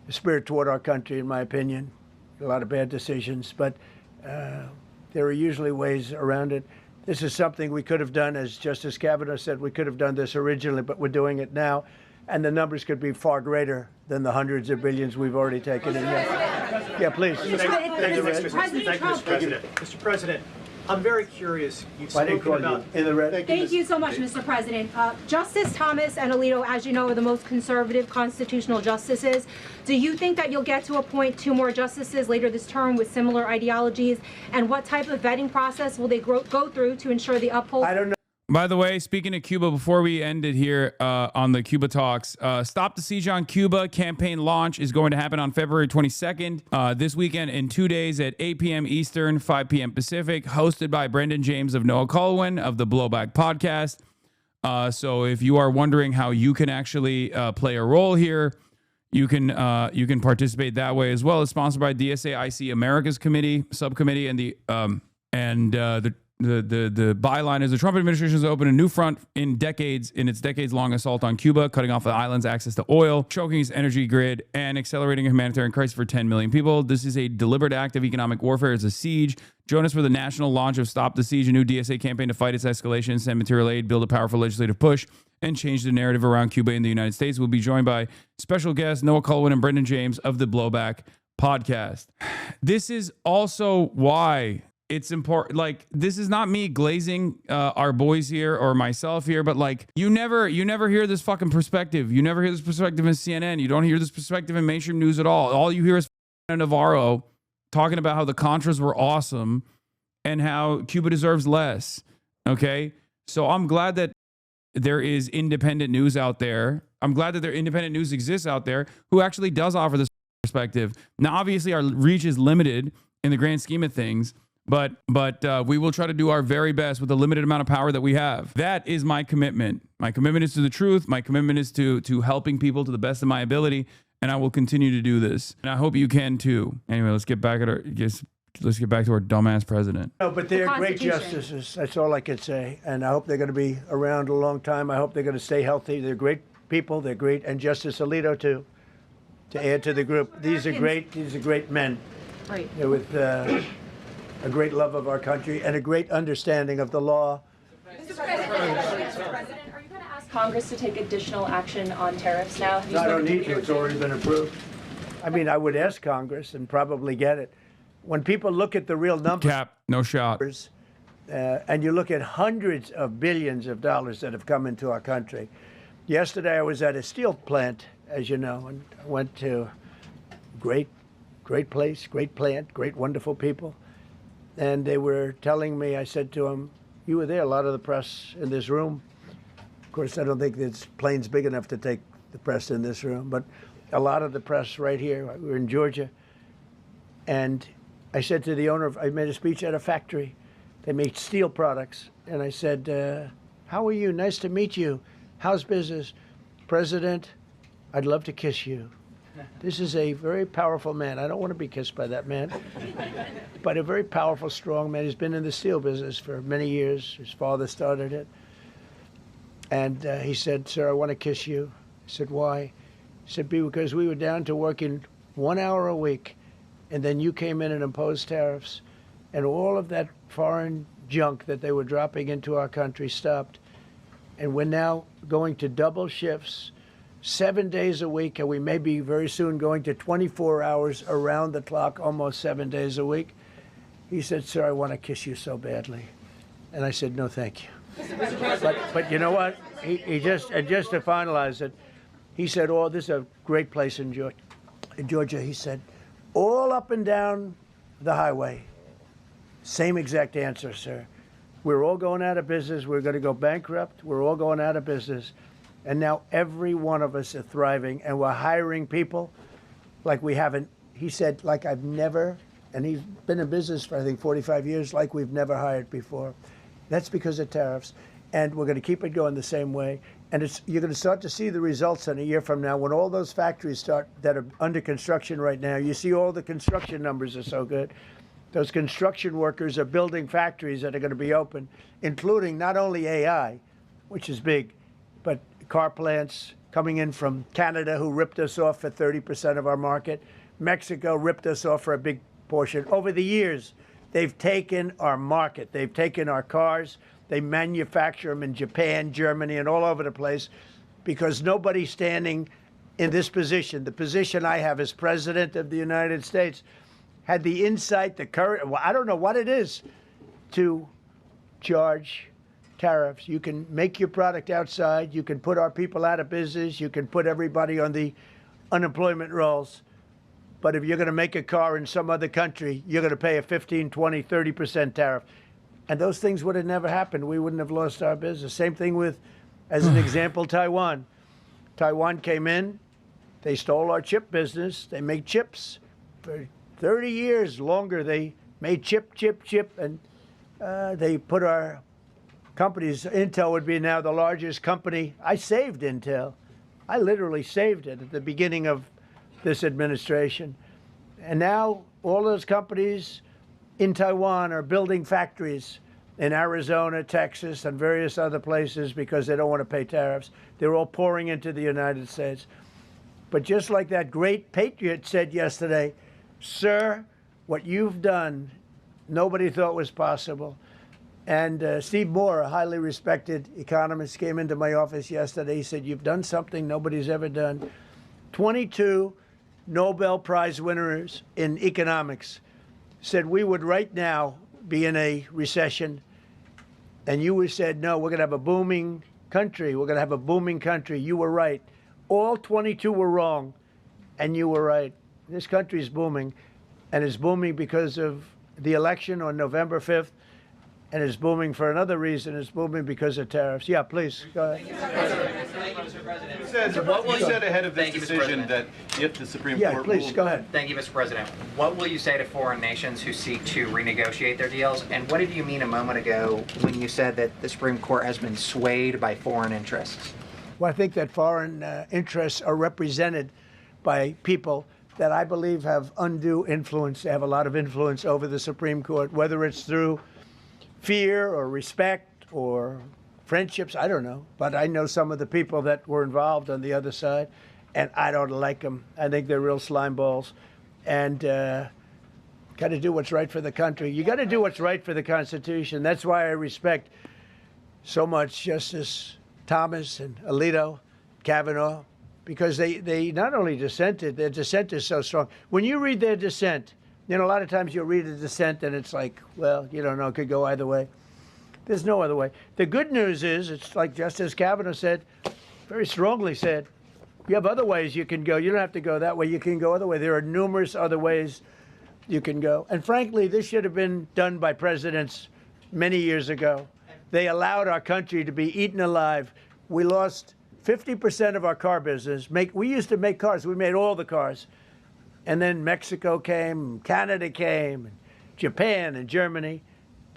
spirit toward our country, in my opinion. A lot of bad decisions, but there are usually ways around it. This is something we could have done, as Justice Kavanaugh said, we could have done this originally, but we're doing it now, and the numbers could be far greater than the hundreds of billions we've already taken in. Yeah, please. Thank you, Mr. President. Mr. President, I'm very curious. You've spoken about in the red. Thank you so much, Mr. President. Justice Thomas and Alito, as you know, are the most conservative constitutional justices. Do you think that you'll get to appoint 2 more justices later this term with similar ideologies? And what type of vetting process will they go through to ensure the uphold? I don't know. By the way, speaking of Cuba, before we end it here on the Cuba Talks, Stop the Siege on Cuba campaign launch is going to happen on February 22nd, this weekend in 2 days at 8 p.m. Eastern, 5 p.m. Pacific, hosted by Brendan James of Noah Colwyn of the Blowback Podcast. So if you are wondering how you can actually play a role here, you can participate that way as well. It's sponsored by DSA IC America's subcommittee, and the byline is the Trump administration has opened a new front in its decades-long assault on Cuba, cutting off the island's access to oil, choking its energy grid, and accelerating a humanitarian crisis for 10 million people. This is a deliberate act of economic warfare. It's a siege. Join us for the national launch of Stop the Siege, a new DSA campaign to fight its escalation, send material aid, build a powerful legislative push, and change the narrative around Cuba in the United States. We'll be joined by special guests Noah Colwyn and Brendan James of the Blowback Podcast. This is also why it's important. Like, this is not me glazing our boys here or myself here, but like, you never hear this fucking perspective. You never hear this perspective in CNN. You don't hear this perspective in mainstream news at all. All you hear is Navarro talking about how the Contras were awesome and how Cuba deserves less. Okay, so I'm glad that there is independent news out there. I'm glad that independent news exists out there who actually does offer this perspective. Now, obviously, our reach is limited in the grand scheme of things. But we will try to do our very best with the limited amount of power that we have. That is my commitment. My commitment is to the truth. My commitment is to helping people to the best of my ability, and I will continue to do this. And I hope you can too. Anyway, let's get back to our dumbass president. No, but they're great justices. That's all I can say. And I hope they're going to be around a long time. I hope they're going to stay healthy. They're great people. They're great, and Justice Alito too. To add to the group, these are great men. Right. They're with a great love of our country and a great understanding of the law. Mr. President, are you going to ask Congress to take additional action on tariffs now? No, I don't need to. It's already been approved. I mean, I would ask Congress and probably get it. When people look at the real numbers, no shot. And you look at hundreds of billions of dollars that have come into our country. Yesterday, I was at a steel plant, as you know, and I went to great place, great plant, great, wonderful people. And they were telling me, I said to them, you were there, a lot of the press in this room. Of course, I don't think this plane's big enough to take the press in this room, but a lot of the press right here. We were in Georgia. And I said to the owner, I made a speech at a factory. They make steel products. And I said, how are you? Nice to meet you. How's business? President, I'd love to kiss you. This is a very powerful man. I don't want to be kissed by that man, but a very powerful, strong man. He's been in the steel business for many years. His father started it. And he said, "Sir, I want to kiss you." I said, "Why?" He said, "Because we were down to working 1 hour a week, and then you came in and imposed tariffs, and all of that foreign junk that they were dropping into our country stopped. And we're now going to double shifts, 7 days a week, and we may be very soon going to 24 hours around the clock, almost 7 days a week." He said, "Sir, I want to kiss you so badly." And I said, "No, thank you." But you know what? He just, and just to finalize it, he said, "Oh, this is a great place in Georgia." He said, "All up and down the highway, same exact answer, sir. We're all going out of business. We're going to go bankrupt. We're all going out of business. And now every one of us are thriving, and we're hiring people like we haven't," he said, "like I've never," and he's been in business for, I think, 45 years, "like we've never hired before." That's because of tariffs. And we're going to keep it going the same way. And you're going to start to see the results in a year from now when all those factories start that are under construction right now. You see all the construction numbers are so good. Those construction workers are building factories that are going to be open, including not only AI, which is big, but car plants coming in from Canada, who ripped us off for 30% of our market. Mexico ripped us off for a big portion. Over the years, they've taken our market. They've taken our cars. They manufacture them in Japan, Germany, and all over the place because nobody's standing in this position. The position I have as President of the United States had the insight, the courage, well, I don't know what it is, to charge tariffs. You can make your product outside. You can put our people out of business. You can put everybody on the unemployment rolls. But if you're going to make a car in some other country, you're going to pay a 15, 20, 30% tariff. And those things would have never happened. We wouldn't have lost our business. Same thing with, as an example, Taiwan. Taiwan came in. They stole our chip business. They make chips. For 30 years longer, they made chip. And they put our companies. Intel would be now the largest company. I saved Intel. I literally saved it at the beginning of this administration. And now all those companies in Taiwan are building factories in Arizona, Texas, and various other places because they don't want to pay tariffs. They're all pouring into the United States. But just like that great patriot said yesterday, "Sir, what you've done, nobody thought was possible." And Steve Moore, a highly respected economist, came into my office yesterday. He said, "You've done something nobody's ever done." 22 Nobel Prize winners in economics said we would right now be in a recession. And you said, "No, we're going to have a booming country. We're going to have a booming country." You were right. All 22 were wrong, and you were right. This country is booming, and it's booming because of the election on November 5th, and it's booming for another reason. It's booming because of tariffs. Yeah, please, go ahead. What was said ahead of this decision that if the Supreme Court please, ruled... go ahead. Thank you, Mr. President. What will you say to foreign nations who seek to renegotiate their deals? And what did you mean a moment ago when you said that the Supreme Court has been swayed by foreign interests? Well, I think that foreign interests are represented by people that I believe have undue influence. They have a lot of influence over the Supreme Court, whether it's through fear or respect or friendships, I don't know. But I know some of the people that were involved on the other side, and I don't like them. I think they're real slime balls. And got to do what's right for the country. You got to do what's right for the Constitution. That's why I respect so much Justice Thomas and Alito, Kavanaugh, because they not only dissented, their dissent is so strong. When you read their dissent, you know, a lot of times you'll read a dissent and it's like, well, you don't know, it could go either way. There's no other way. The good news is, it's like Justice Kavanaugh said, very strongly said, you have other ways you can go. You don't have to go that way. You can go other way. There are numerous other ways you can go. And frankly, this should have been done by presidents many years ago. They allowed our country to be eaten alive. We lost 50% of our car business. We used to make cars. We made all the cars. And then Mexico came, Canada came, and Japan and Germany.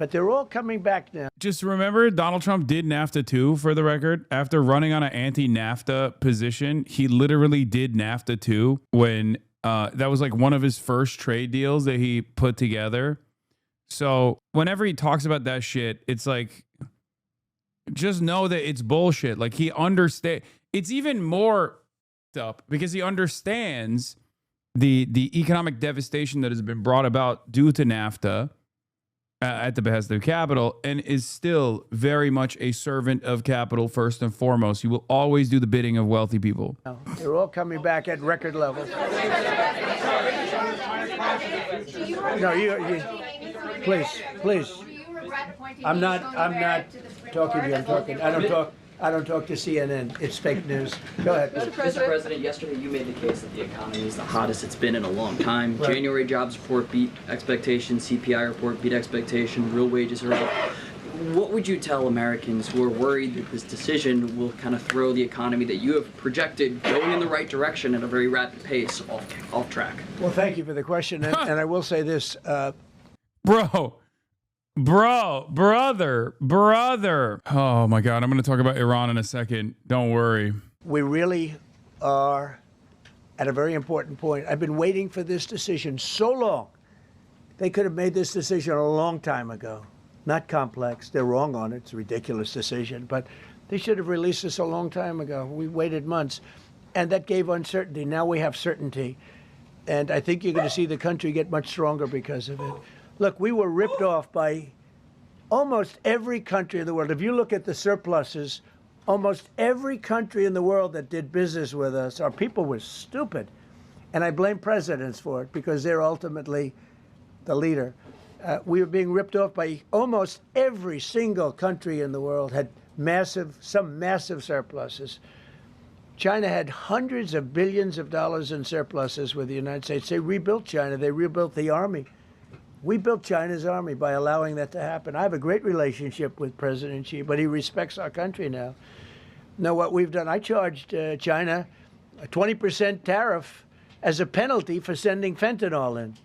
But they're all coming back now. Just remember, Donald Trump did NAFTA too, for the record. After running on an anti-NAFTA position, he literally did NAFTA too when that was like one of his first trade deals that he put together. So whenever he talks about that shit, it's like, just know that it's bullshit. Like, he understands. It's even more up because he understands the economic devastation that has been brought about due to NAFTA at the behest of capital, and is still very much a servant of capital first and foremost. He will always do the bidding of wealthy people. They're all coming back at record levels. No, you please. I'm not talking to you. I don't talk to CNN. It's fake news. Go ahead. Mr. President, yesterday you made the case that the economy is the hottest it's been in a long time. Right. January jobs report beat expectations, CPI report beat expectation, real wages are up. What would you tell Americans who are worried that this decision will kind of throw the economy that you have projected going in the right direction at a very rapid pace off track? Well, thank you for the question. And I will say this. Brother. Oh my God, I'm going to talk about Iran in a second. Don't worry. We really are at a very important point. I've been waiting for this decision so long. They could have made this decision a long time ago. Not complex. They're wrong on it. It's a ridiculous decision. But they should have released this a long time ago. We waited months. And that gave uncertainty. Now we have certainty. And I think you're going to see the country get much stronger because of it. Look, we were ripped off by almost every country in the world. If you look at the surpluses, almost every country in the world that did business with us, our people were stupid. And I blame presidents for it because they're ultimately the leader. We were being ripped off by almost every single country in the world, had some massive surpluses. China had hundreds of billions of dollars in surpluses with the United States. They rebuilt China. They rebuilt the army. We built China's army by allowing that to happen. I have a great relationship with President Xi, but he respects our country now. Now, what we've done, I charged China a 20% tariff as a penalty for sending fentanyl in.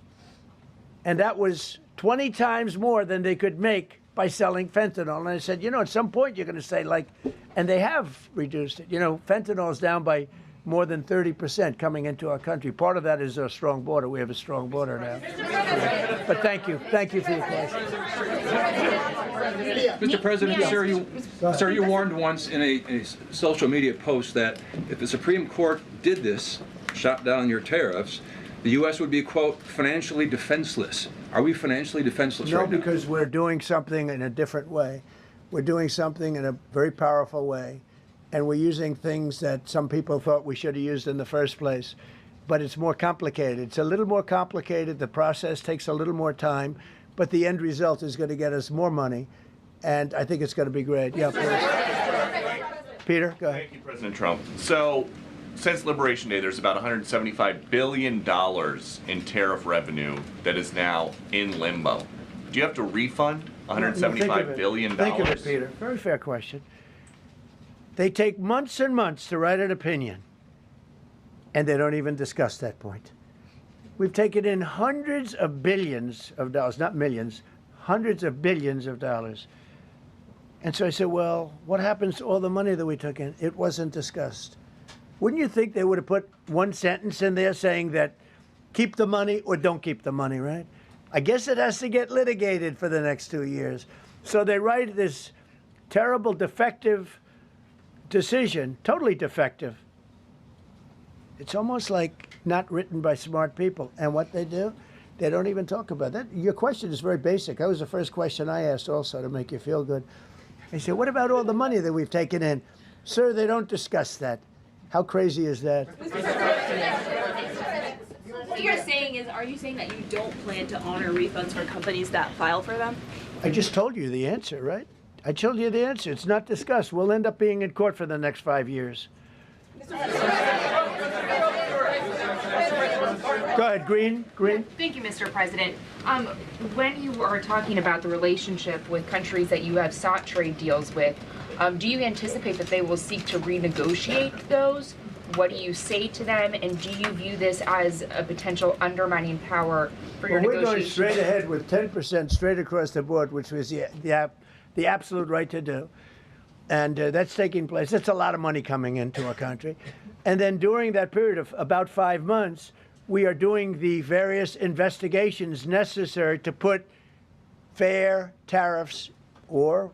And that was 20 times more than they could make by selling fentanyl. And I said, at some point you're going to say, and they have reduced it. Fentanyl is down by more than 30% coming into our country. Part of that is our strong border. We have a strong border now. But thank you. Thank you for your question. Mr. President, sir, you warned once in a social media post that if the Supreme Court did this, shot down your tariffs, the U.S. would be, quote, financially defenseless. Are we financially defenseless right now? No, because we're doing something in a different way. We're doing something in a very powerful way. And we're using things that some people thought we should have used in the first place. But it's more complicated. It's a little more complicated. The process takes a little more time. But the end result is going to get us more money. And I think it's going to be great. Yeah, please. Peter, go ahead. Thank you, President Trump. So, since Liberation Day, there's about $175 billion in tariff revenue that is now in limbo. Do you have to refund $175 billion? Think of it, Peter. Very fair question. They take months and months to write an opinion, and they don't even discuss that point. We've taken in hundreds of billions of dollars, not millions, hundreds of billions of dollars. And so I said, well, what happens to all the money that we took in? It wasn't discussed. Wouldn't you think they would have put one sentence in there saying that keep the money or don't keep the money, right? I guess it has to get litigated for the next 2 years. So they write this terrible, defective decision, totally defective. It's almost like not written by smart people. And what they do, they don't even talk about that. Your question is very basic. That was the first question I asked also to make you feel good. I said, what about all the money that we've taken in? Sir, they don't discuss that. How crazy is that? What you're saying is, are you saying that you don't plan to honor refunds for companies that file for them? I just told you the answer, right? I told you the answer. It's not discussed. We'll end up being in court for the next 5 years. Go ahead, Green. Thank you, Mr. President. When you are talking about the relationship with countries that you have sought trade deals with, do you anticipate that they will seek to renegotiate those? What do you say to them, and do you view this as a potential undermining power for your Well, we're going negotiations? straight ahead with 10% straight across the board, which was the absolute right to do. And that's taking place. It's a lot of money coming into our country. And then during that period of about 5 months, we are doing the various investigations necessary to put fair tariffs or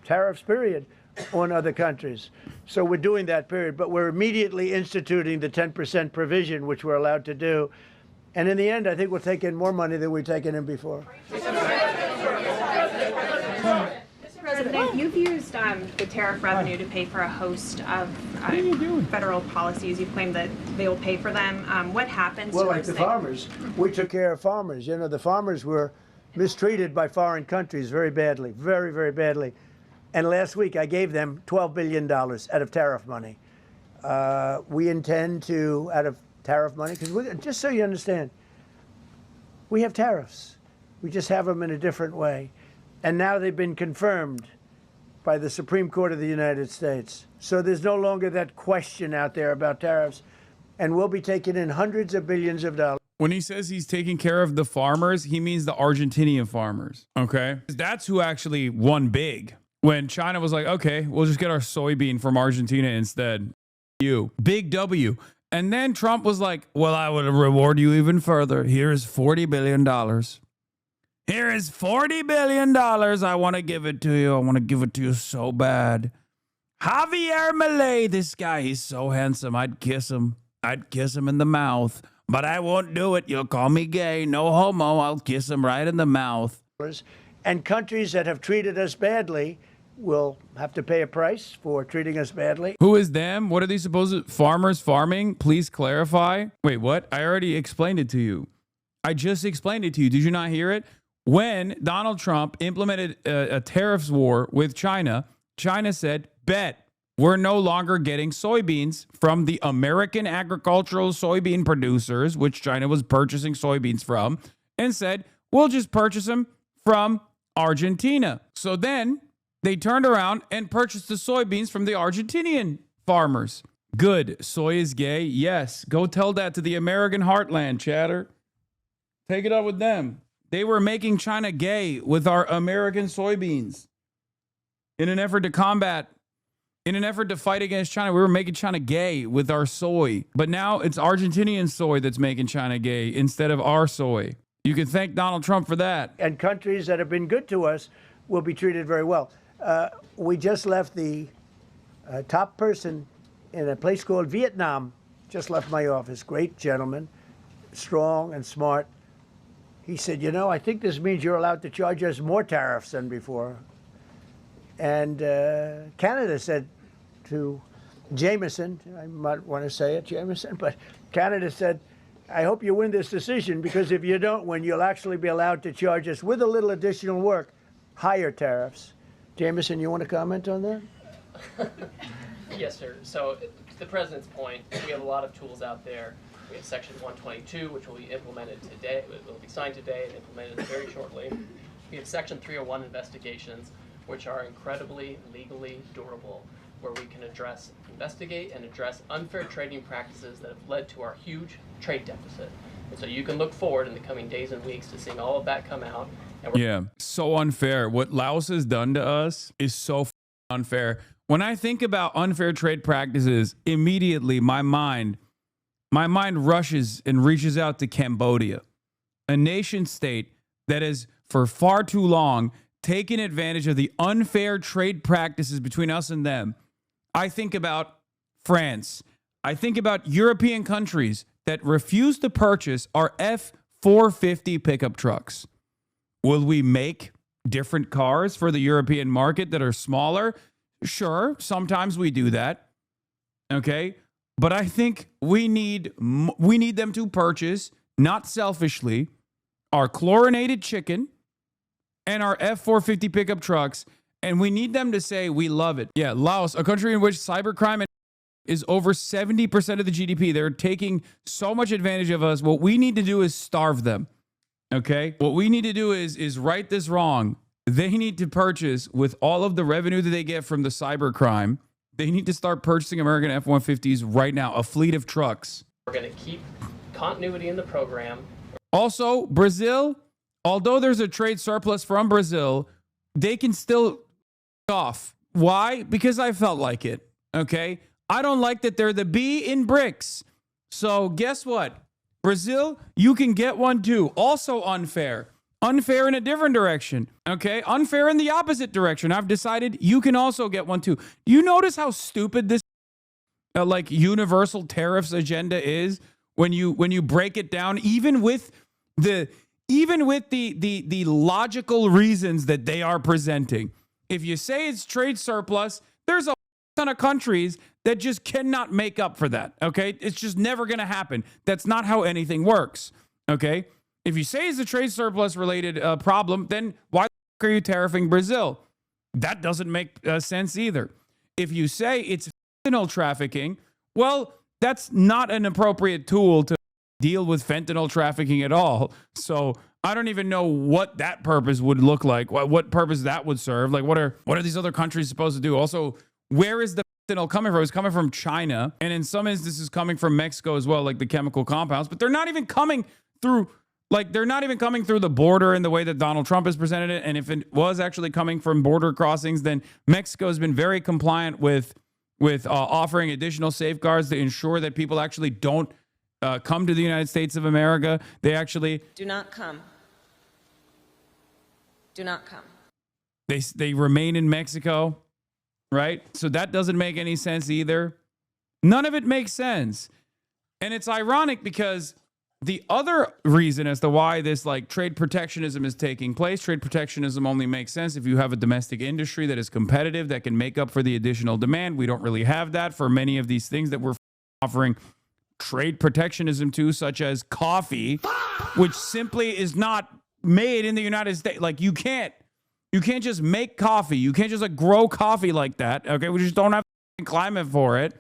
tariffs, period, on other countries. So we're doing that period, but we're immediately instituting the 10% provision, which we're allowed to do. And in the end, I think we'll take in more money than we've taken in before. President, you've used the tariff revenue to pay for a host of federal policies. You've claimed that they will pay for them. What happens Well, to like the farmers, we took care of farmers. You know, the farmers were mistreated by foreign countries very badly, very, very badly. And last week I gave them $12 billion out of tariff money. We intend to, out of tariff money, because just so you understand, we have tariffs. We just have them in a different way. And now they've been confirmed by the Supreme Court of the United States. So there's no longer that question out there about tariffs. And we'll be taking in hundreds of billions of dollars. When he says he's taking care of the farmers, he means the Argentinian farmers, okay? That's who actually won big. When China was like, okay, we'll just get our soybean from Argentina instead. You. Big W. And then Trump was like, well, I would reward you even further. Here is $40 billion. Here is $40 billion. I want to give it to you. I want to give it to you so bad. Javier Milei, this guy, he's so handsome. I'd kiss him. I'd kiss him in the mouth. But I won't do it. You'll call me gay. No homo. I'll kiss him right in the mouth. And countries that have treated us badly will have to pay a price for treating us badly. Who is them? What are they supposed to? Farmers farming? Please clarify. Wait, what? I already explained it to you. I just explained it to you. Did you not hear it? When Donald Trump implemented a tariffs war with China, China said, bet we're no longer getting soybeans from the American agricultural soybean producers, which China was purchasing soybeans from, and said, we'll just purchase them from Argentina. So then they turned around and purchased the soybeans from the Argentinian farmers. Good. Soy is gay? Yes. Go tell that to the American heartland, chatter. Take it up with them. They were making China gay with our American soybeans. In an effort to fight against China, we were making China gay with our soy. But now it's Argentinian soy that's making China gay instead of our soy. You can thank Donald Trump for that. And countries that have been good to us will be treated very well. We just left the top person in a place called Vietnam, just left my office. Great gentleman, strong and smart. He said, you know, I think this means you're allowed to charge us more tariffs than before. And Canada said to Jameson, I might want to say it, Jameson, but Canada said, I hope you win this decision, because if you don't win, you'll actually be allowed to charge us, with a little additional work, higher tariffs. Jameson, you want to comment on that? Yes, sir. So to the president's point, we have a lot of tools out there. We have Section 122, which will be implemented today. It will be signed today and implemented very shortly. We have Section 301 investigations, which are incredibly legally durable, where we can investigate and address unfair trading practices that have led to our huge trade deficit. And so you can look forward in the coming days and weeks to seeing all of that come out. Yeah, so unfair. What Laos has done to us is so unfair. When I think about unfair trade practices, immediately my mind rushes and reaches out to Cambodia, a nation state that has for far too long taken advantage of the unfair trade practices between us and them. I think about France. I think about European countries that refuse to purchase our F-450 pickup trucks. Will we make different cars for the European market that are smaller? Sure, sometimes we do that. Okay? But I think we need them to purchase, not selfishly, our chlorinated chicken and our F-450 pickup trucks, and we need them to say we love it. Yeah, Laos, a country in which cybercrime is over 70% of the GDP. They're taking so much advantage of us. What we need to do is starve them. Okay? What we need to do is right this wrong. They need to purchase with all of the revenue that they get from the cybercrime They need to start purchasing American F-150s right now, a fleet of trucks. We're going to keep continuity in the program. Also, Brazil, although there's a trade surplus from Brazil, they can still off. Why? Because I felt like it, okay? I don't like that they're the B in BRICS. So guess what? Brazil, you can get one too. Also unfair. Unfair in a different direction, okay? Unfair in the opposite direction. I've decided you can also get one too. You notice how stupid this like universal tariffs agenda is when you break it down, even with the logical reasons that they are presenting. If you say it's trade surplus, there's a ton of countries that just cannot make up for that, okay? It's just never going to happen. That's not how anything works, okay? If you say it's a trade surplus related problem, then why are you tariffing Brazil? That doesn't make sense either. If you say it's fentanyl trafficking, well, that's not an appropriate tool to deal with fentanyl trafficking at all. So I don't even know what that purpose would look like, what purpose that would serve. Like, what are these other countries supposed to do? Also, where is the fentanyl coming from? It's coming from China, and in some instances coming from Mexico as well, like the chemical compounds, but they're not even coming through the border in the way that Donald Trump has presented it. And if it was actually coming from border crossings, then Mexico has been very compliant with offering additional safeguards to ensure that people actually don't come to the United States of America. They actually do not come. Do not come. They remain in Mexico, right? So that doesn't make any sense either. None of it makes sense. And it's ironic because the other reason as to why this like trade protectionism is taking place, trade protectionism only makes sense if you have a domestic industry that is competitive, that can make up for the additional demand. We don't really have that for many of these things that we're offering trade protectionism to, such as coffee, which simply is not made in the United States. Like you can't just make coffee. You can't just like grow coffee like that. Okay. We just don't have the climate for it.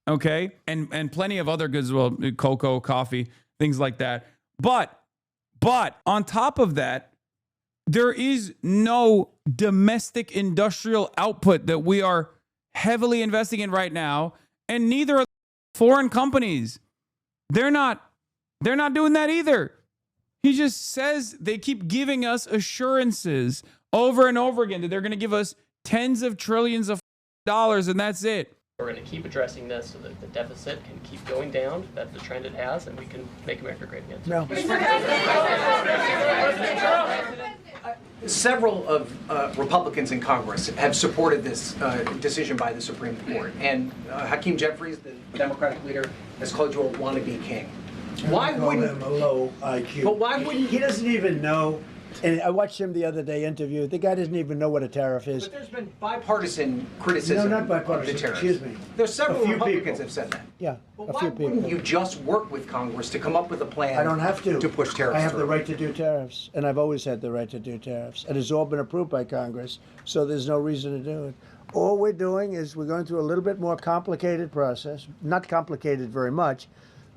Okay. And plenty of other goods as well, cocoa, coffee, things like that. But on top of that, there is no domestic industrial output that we are heavily investing in right now. And neither are foreign companies. They're not doing that either. He just says they keep giving us assurances over and over again that they're going to give us tens of trillions of dollars and that's it. We're going to keep addressing this so that the deficit can keep going down. That's the trend it has, and we can make America great again. No. Several of Republicans in Congress have supported this decision by the Supreme Court, and Hakeem Jeffries, the Democratic leader, has called you a wannabe king. Why wouldn't him a low IQ? But why wouldn't he doesn't even know? And I watched him the other day interview. The guy doesn't even know what a tariff is. But there's been bipartisan criticism. No, not bipartisan. Of the tariffs. Excuse me. There's several Republicans people have said that. Yeah, But a why few people. wouldn't you just work with Congress to come up with a plan? I don't have to push tariffs. I have through? the right to do tariffs, and I've always had the right to do tariffs, and it's all been approved by Congress. So there's no reason to do it. All we're doing is we're going through a little bit more complicated process. Not complicated very much,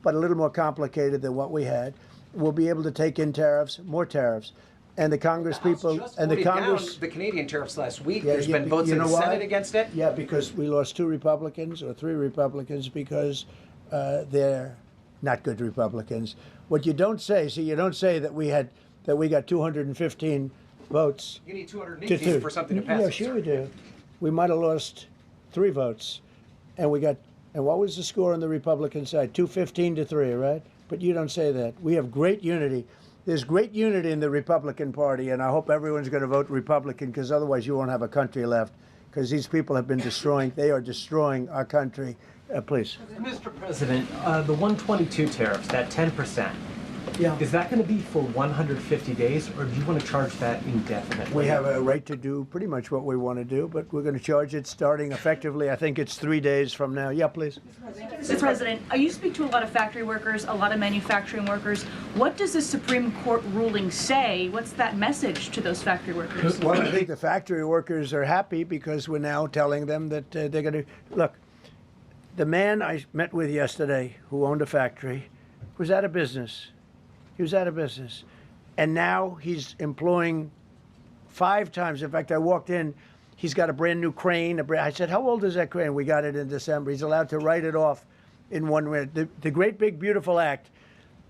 but a little more complicated than what we had. We'll be able to take in tariffs, more tariffs. And the Congress people and the Congress, the Canadian tariffs last week. Yeah, There's been votes in the Senate against it. Yeah, because we lost 2 Republicans or 3 Republicans because they're not good Republicans. What you don't say, you don't say that we got 215 votes. You need 218 for something to pass. Yeah, sure we do. We might have lost 3 votes, and we got. And what was the score on the Republican side? 215 to 3, right? But you don't say that. We have great unity. There's great unity in the Republican Party, and I hope everyone's going to vote Republican, because otherwise you won't have a country left, because these people have been destroying. They are destroying our country. Please. Mr. President, the 122 tariffs, that 10%, yeah, is that going to be for 150 days, or do you want to charge that indefinitely? We have a right to do pretty much what we want to do, but we're going to charge it starting effectively. I think it's 3 days from now. Yeah, please. Mr. President, you speak to a lot of factory workers, a lot of manufacturing workers. What does the Supreme Court ruling say? What's that message to those factory workers? Well, I think the factory workers are happy because we're now telling them that they're going to look. The man I met with yesterday, who owned a factory, was out of business. He was out of business. And now he's employing 5 times. In fact, I walked in, he's got a brand new crane. I said, how old is that crane? We got it in December. He's allowed to write it off in 1 minute. The Great Big Beautiful Act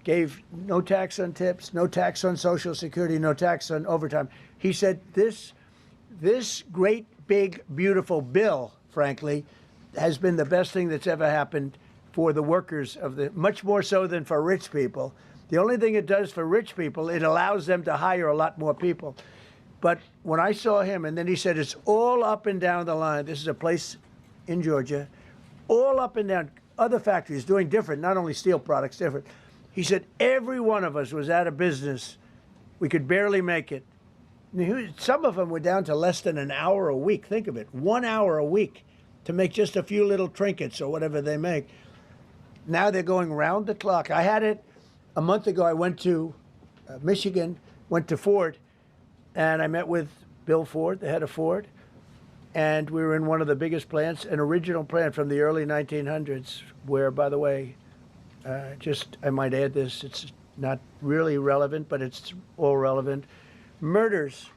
gave no tax on tips, no tax on Social Security, no tax on overtime. He said this great big beautiful bill, frankly, has been the best thing that's ever happened for the workers of the, much more so than for rich people. The only thing it does for rich people, it allows them to hire a lot more people. But when I saw him, and then he said, it's all up and down the line. This is a place in Georgia, all up and down, other factories doing different, not only steel products, different. He said, every one of us was out of business. We could barely make it. Some of them were down to less than an hour a week. Think of it, 1 hour a week to make just a few little trinkets or whatever they make. Now they're going round the clock. I had it a month ago. I went to Michigan, went to Ford, and I met with Bill Ford, the head of Ford, and we were in one of the biggest plants, an original plant from the early 1900s, where, by the way, I might add this, it's not really relevant, but it's all relevant. Murders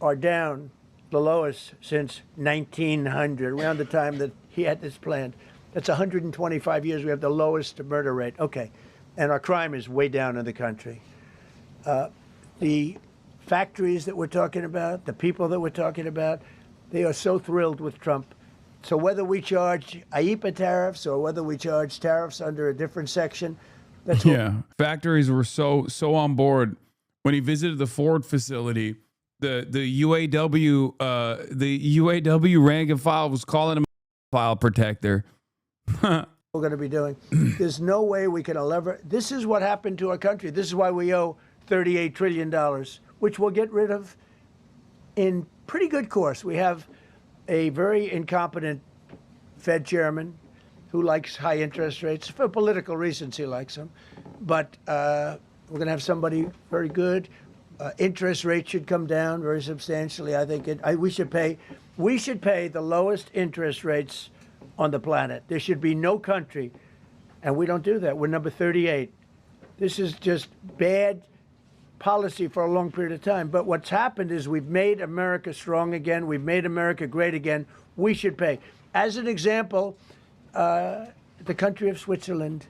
are down the lowest since 1900, around the time that he had this plant. That's 125 years. We have the lowest murder rate. Okay. And our crime is way down in the country. The factories that we're talking about, the people that we're talking about, they are so thrilled with Trump. So whether we charge IEEPA tariffs or whether we charge tariffs under a different section, that's what factories were so on board when he visited the Ford facility. The UAW rank and file was calling him a file protector. we're going to be doing. There's no way we can ever. This is what happened to our country. This is why we owe $38 trillion, which we'll get rid of in pretty good course. We have a very incompetent Fed chairman who likes high interest rates. For political reasons, he likes them. But we're going to have somebody very good. Interest rates should come down very substantially. I think we should pay the lowest interest rates on the planet. There should be no country, and we don't do that. We're number 38. This is just bad policy for a long period of time. But what's happened is we've made America strong again. We've made America great again. We should pay. As an example, the country of Switzerland,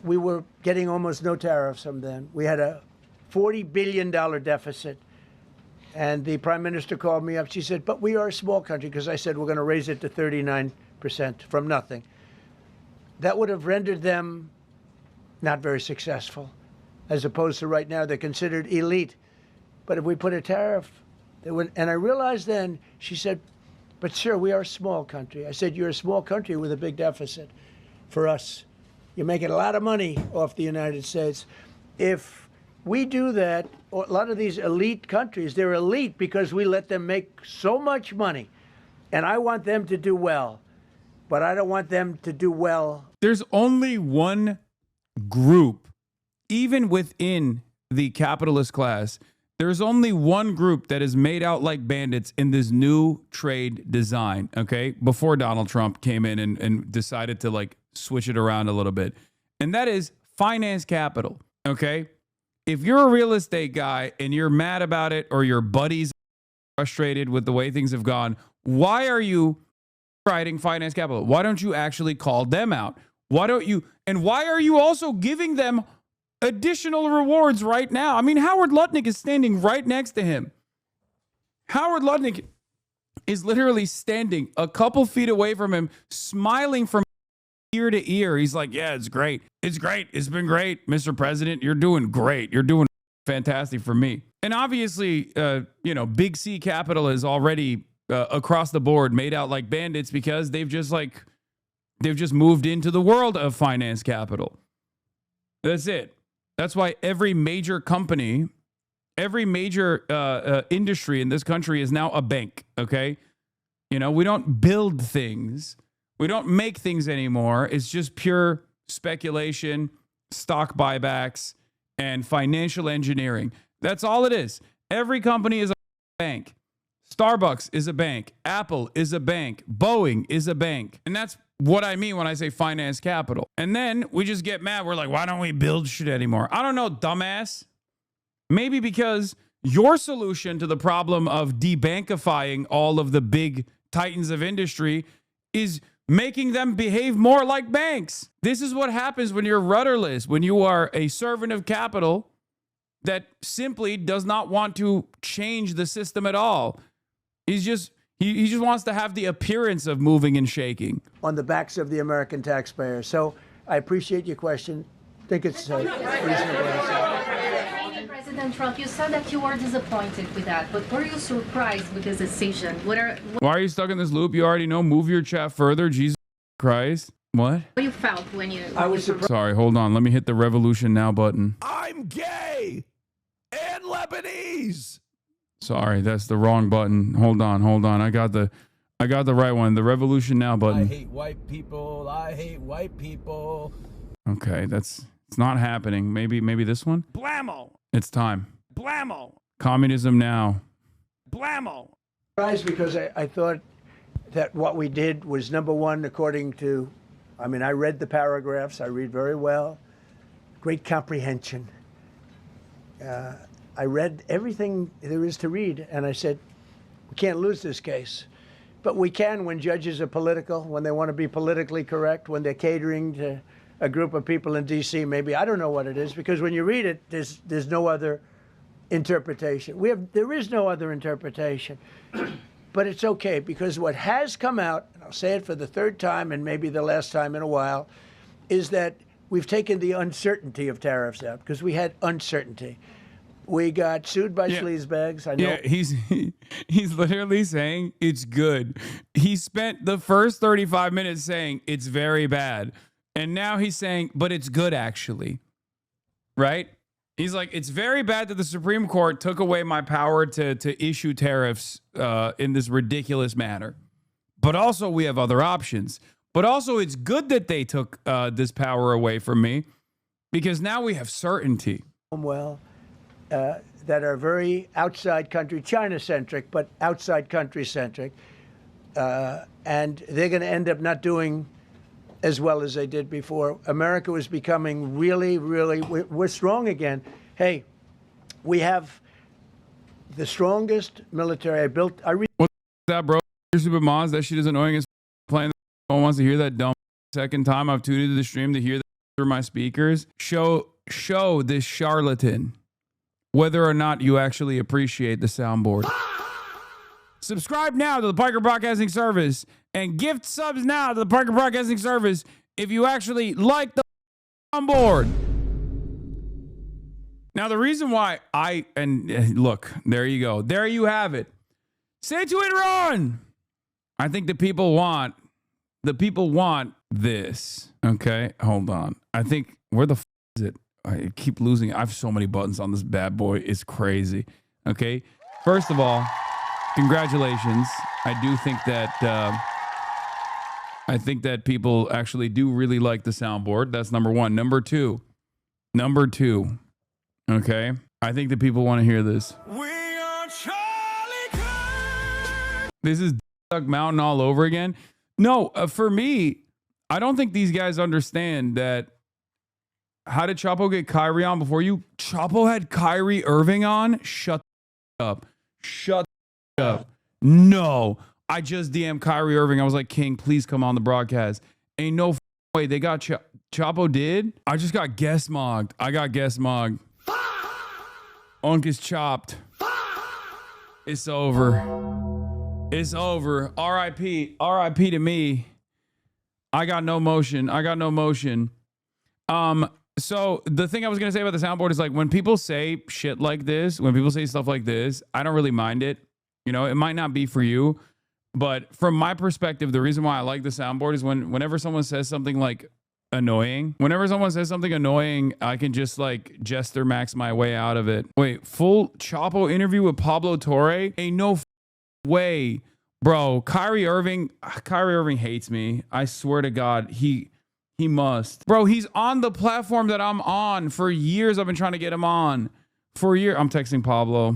we were getting almost no tariffs from them. We had a $40 billion deficit. And the prime minister called me up. She said, but we are a small country, because I said we're going to raise it to 39% from nothing. That would have rendered them not very successful, as opposed to right now they're considered elite. But if we put a tariff, they would. And I realized then, she said, but sir, we are a small country. I said, you're a small country with a big deficit. For us, you're making a lot of money off the United States. If we do that, a lot of these elite countries, they're elite because we let them make so much money. And I want them to do well, but I don't want them to do well. There's only one group, even within the capitalist class, there's only one group that is made out like bandits in this new trade design, okay? Before Donald Trump came in and decided to like switch it around a little bit. And that is finance capital, okay? If you're a real estate guy and you're mad about it, or your buddies are frustrated with the way things have gone, why are you writing finance capital? Why don't you actually call them out? Why don't you? And why are you also giving them additional rewards right now? I mean, Howard Lutnick is standing right next to him. Howard Lutnick is literally standing a couple feet away from him, smiling from ear to ear. He's like, yeah, it's great. It's great. It's been great, Mr. President. You're doing great. You're doing fantastic for me. And obviously, Big C Capital is already across the board made out like bandits, because they've just moved into the world of finance capital. That's it. That's why every major company, every major industry in this country is now a bank. Okay. We don't build things. We don't make things anymore. It's just pure speculation, stock buybacks, and financial engineering. That's all it is. Every company is a bank. Starbucks is a bank. Apple is a bank. Boeing is a bank. And that's what I mean when I say finance capital. And then we just get mad. We're like, why don't we build shit anymore? I don't know, dumbass. Maybe because Your solution to the problem of debankifying all of the big titans of industry is making them behave more like banks. This is what happens when you're rudderless, when you are a servant of capital that simply does not want to change the system at all. He just wants to have the appearance of moving and shaking on the backs of the American taxpayer. So I appreciate your question. I think it's reasonable. President Trump, you said that you were disappointed with that, but were you surprised with this decision? Why are you stuck in this loop? You already know. Move your chat further. Jesus Christ. What? What you felt when you... I was surprised. Sorry, hold on. Let me hit the Revolution Now button. I'm gay and Lebanese. Sorry, that's the wrong button. Hold on. I got the right one. The Revolution Now button. I hate white people. I hate white people. Okay, it's not happening. Maybe this one? Blammo. It's time. Blammo. Communism Now. Blammo. Because I thought that what we did was, number one, according to, I mean, I read the paragraphs. I read very well. Great comprehension. I read everything there is to read, and I said, we can't lose this case. But we can when judges are political, when they want to be politically correct, when they're catering to a group of people in D.C. Maybe. I don't know what it is, because when you read it, there's no other interpretation. There is no other interpretation. But it's okay, because what has come out, and I'll say it for the third time and maybe the last time in a while, is that we've taken the uncertainty of tariffs out, because we had uncertainty. We got sued by sleazebags. I know. Yeah, he's literally saying it's good. He spent the first 35 minutes saying it's very bad. And now he's saying, but it's good actually. Right? He's like, it's very bad that the Supreme Court took away my power to issue tariffs in this ridiculous manner. But also we have other options. But also it's good that they took this power away from me, because now we have certainty. Well, that are very outside country, China-centric, but outside country-centric. And they're going to end up not doing as well as they did before. America was becoming really, we're strong again. Hey, we have the strongest military. What's that, bro? Your Super Maz, that shit is annoying as playing. No one wants to hear that dumb second time I've tuned into the stream to hear that through my speakers. Show this charlatan whether or not you actually appreciate the soundboard. Subscribe now to the Piker Broadcasting Service and gift subs now to the Piker Broadcasting Service if you actually like the soundboard. Now, the reason why look, there you go. There you have it. Say to it, Ron. I think the people want this. Okay, hold on. I think, where the is it? I keep losing. I have so many buttons on this bad boy. It's crazy. Okay. First of all, congratulations. I do think that people actually do really like the soundboard. That's number one. Number two. Okay. I think that people want to hear this. We are Charlie. This is Duck Mountain all over again. No, for me, I don't think these guys understand that. How did Chapo get Kyrie on before you? Chapo had Kyrie Irving on? Shut up. Shut up. No. I just DM'd Kyrie Irving. I was like, King, please come on the broadcast. Ain't no way. They got Chapo did? I just got guest mogged. I got guest mogged. Unk is chopped. It's over. It's over. R.I.P. R.I.P. to me. I got no motion. So the thing I was going to say about the soundboard is, like, when people say shit like this, when people say stuff like this, I don't really mind it. You know, it might not be for you, but from my perspective, the reason why I like the soundboard is whenever someone says something like annoying, I can just like Jester Max my way out of it. Wait, full Chapo interview with Pablo Torre? Ain't no way, bro. Kyrie Irving hates me. I swear to God, He must. Bro, he's on the platform that I'm on. For years, I've been trying to get him on. For a year, I'm texting Pablo.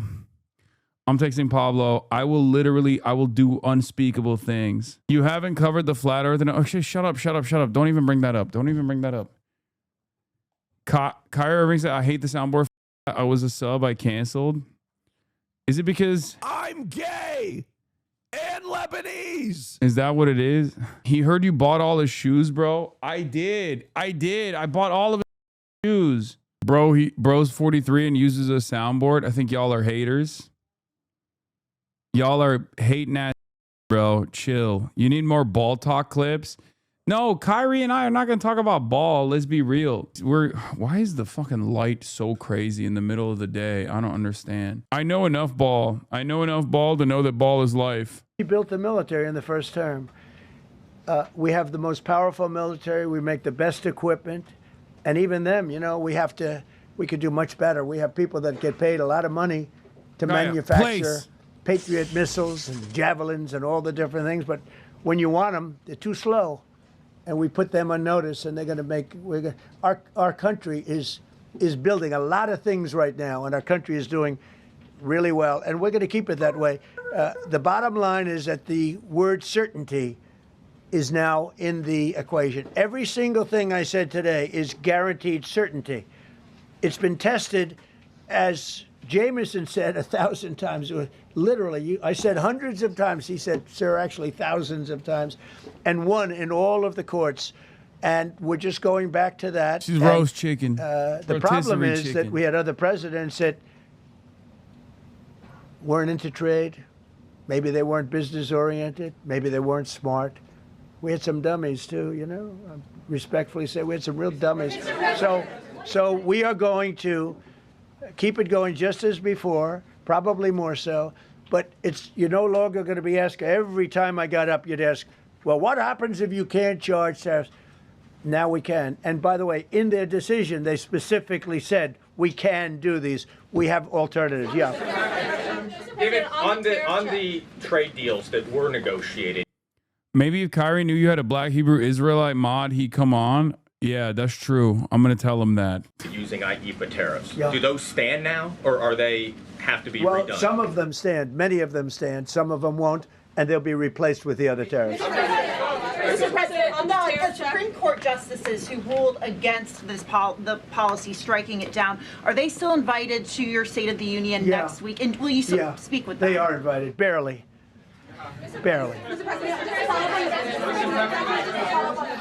I will do unspeakable things. You haven't covered the flat earth. Okay, shut up. Don't even bring that up. Kyrie Irving said, I hate the soundboard. I was a sub. I canceled. Is it because I'm gay and Lebanese. is that what it is? He heard you bought all his shoes, bro. I did. I bought all of his shoes. Bro's 43 and uses a soundboard. I think y'all are haters. Y'all are hating ass, bro. Chill. You need more ball talk clips. No, Kyrie and I are not going to talk about ball. Let's be real. Why is the fucking light so crazy in the middle of the day? I don't understand. I know enough ball. I know enough ball to know that ball is life. He built the military in the first term. We have the most powerful military. We make the best equipment. And even them, you know, we could do much better. We have people that get paid a lot of money to manufacture Patriot missiles and javelins and all the different things. But when you want them, they're too slow. And we put them on notice, and they're going to make. Our country is building a lot of things right now, and our country is doing really well, and we're going to keep it that way. The bottom line is that the word certainty is now in the equation. Every single thing I said today is guaranteed certainty. It's been tested, as Jameson said 1,000 times. Literally, I said hundreds of times. He said, sir, actually thousands of times, and won in all of the courts. And we're just going back to that. She's roast chicken. The problem is that we had other presidents that weren't into trade. Maybe they weren't business oriented. Maybe they weren't smart. We had some dummies too, you know. I respectfully say we had some real dummies. So we are going to keep it going just as before, probably more so. But you're no longer going to be asked. Every time I got up, you'd ask, well, what happens if you can't charge tariffs? Now we can. And by the way, in their decision, they specifically said we can do these. We have alternatives. Yeah. David, on the trade deals that were negotiated. Maybe if Kyrie knew you had a Black Hebrew Israelite mod, he'd come on. Yeah, that's true. I'm going to tell him that. Using IEEPA tariffs. Yeah. Do those stand now, or are they have to be redone? Well, some of them stand. Many of them stand. Some of them won't, and they'll be replaced with the other tariffs. Mr. President, on the Supreme Court justices who ruled against this the policy, striking it down, are they still invited to your State of the Union next week? And will you speak with them? They are invited, barely. Barely.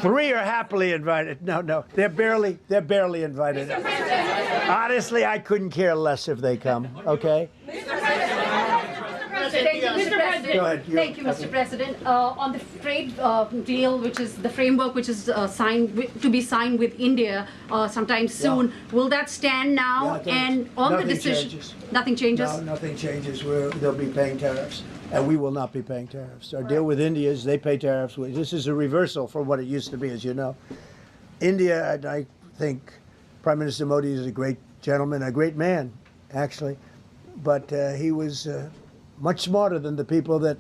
3 are happily invited. No, they're barely invited. Honestly, I couldn't care less if they come. Okay. Thank you, Mr. President. Go ahead. Thank you, Mr. President. On the trade deal, which is the framework, which is to be signed with India sometime soon, will that stand now? And on the decision, nothing changes. No, nothing changes. They'll be paying tariffs, and we will not be paying tariffs. Our deal with India is they pay tariffs. This is a reversal from what it used to be, as you know. India, I think Prime Minister Modi is a great gentleman, a great man, actually, but he was much smarter than the people that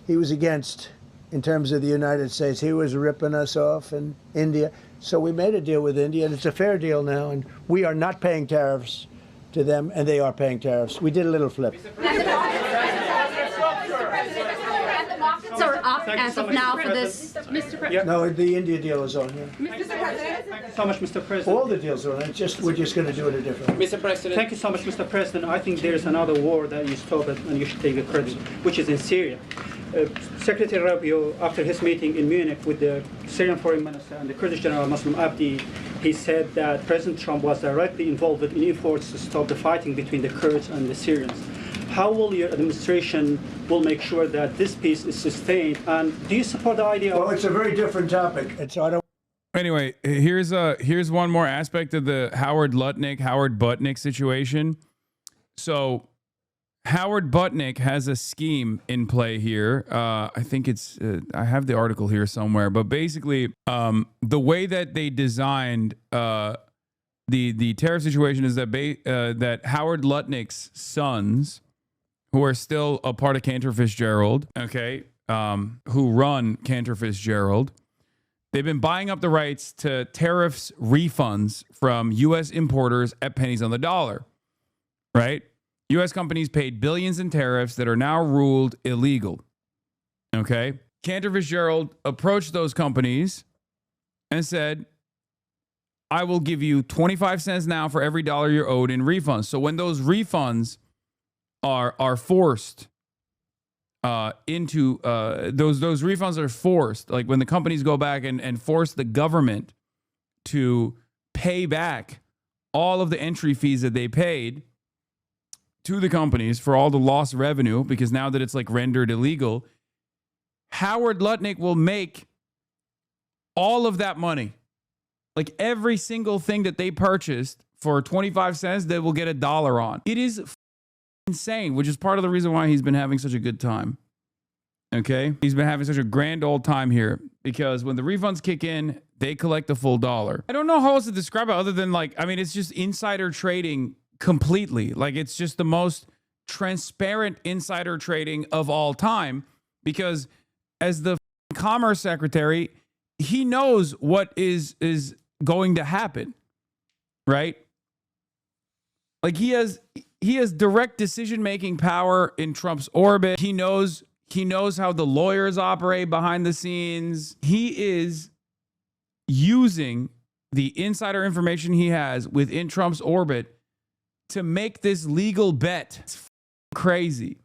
he was against in terms of the United States. He was ripping us off in India. So we made a deal with India, and it's a fair deal now, and we are not paying tariffs to them, and they are paying tariffs. We did a little flip. Are up as of now for this. Mr. President. No, the India deal is on here. Mr. President. Thank you so much, Mr. President. All the deals are on it. We're just going to do it a different way. Mr. President. Thank you so much, Mr. President. I think there is another war that you stopped and you should take the credit, which is in Syria. Secretary Rubio, after his meeting in Munich with the Syrian Foreign Minister and the Kurdish General Muslim Abdi, he said that President Trump was directly involved in efforts to stop the fighting between the Kurds and the Syrians. How will your administration make sure that this peace is sustained? And do you support the idea? Well, it's a very different topic. Anyway, here's one more aspect of the Howard Butnick situation. So Howard Butnick has a scheme in play here. I think it's I have the article here somewhere, but basically, the way that they designed the tariff situation is that that Howard Lutnick's sons, who are still a part of Cantor Fitzgerald, okay, who run Cantor Fitzgerald, they've been buying up the rights to tariffs refunds from U.S. importers at pennies on the dollar, right? U.S. companies paid billions in tariffs that are now ruled illegal, okay? Cantor Fitzgerald approached those companies and said, I will give you 25 cents now for every dollar you're owed in refunds. So when those refunds are forced into those refunds are forced. Like when the companies go back and force the government to pay back all of the entry fees that they paid to the companies for all the lost revenue, because now that it's like rendered illegal, Howard Lutnick will make all of that money. Like every single thing that they purchased for 25 cents, they will get $1 on. It is insane, which is part of the reason why he's been having such a good time. Okay? He's been having such a grand old time here because when the refunds kick in, they collect the full $1. I don't know how else to describe it other than like, I mean, it's just insider trading completely. Like it's just the most transparent insider trading of all time, because as the Commerce Secretary, he knows what is going to happen, right? Like he has direct decision-making power in Trump's orbit. He knows how the lawyers operate behind the scenes. He is using the insider information he has within Trump's orbit to make this legal bet. It's crazy.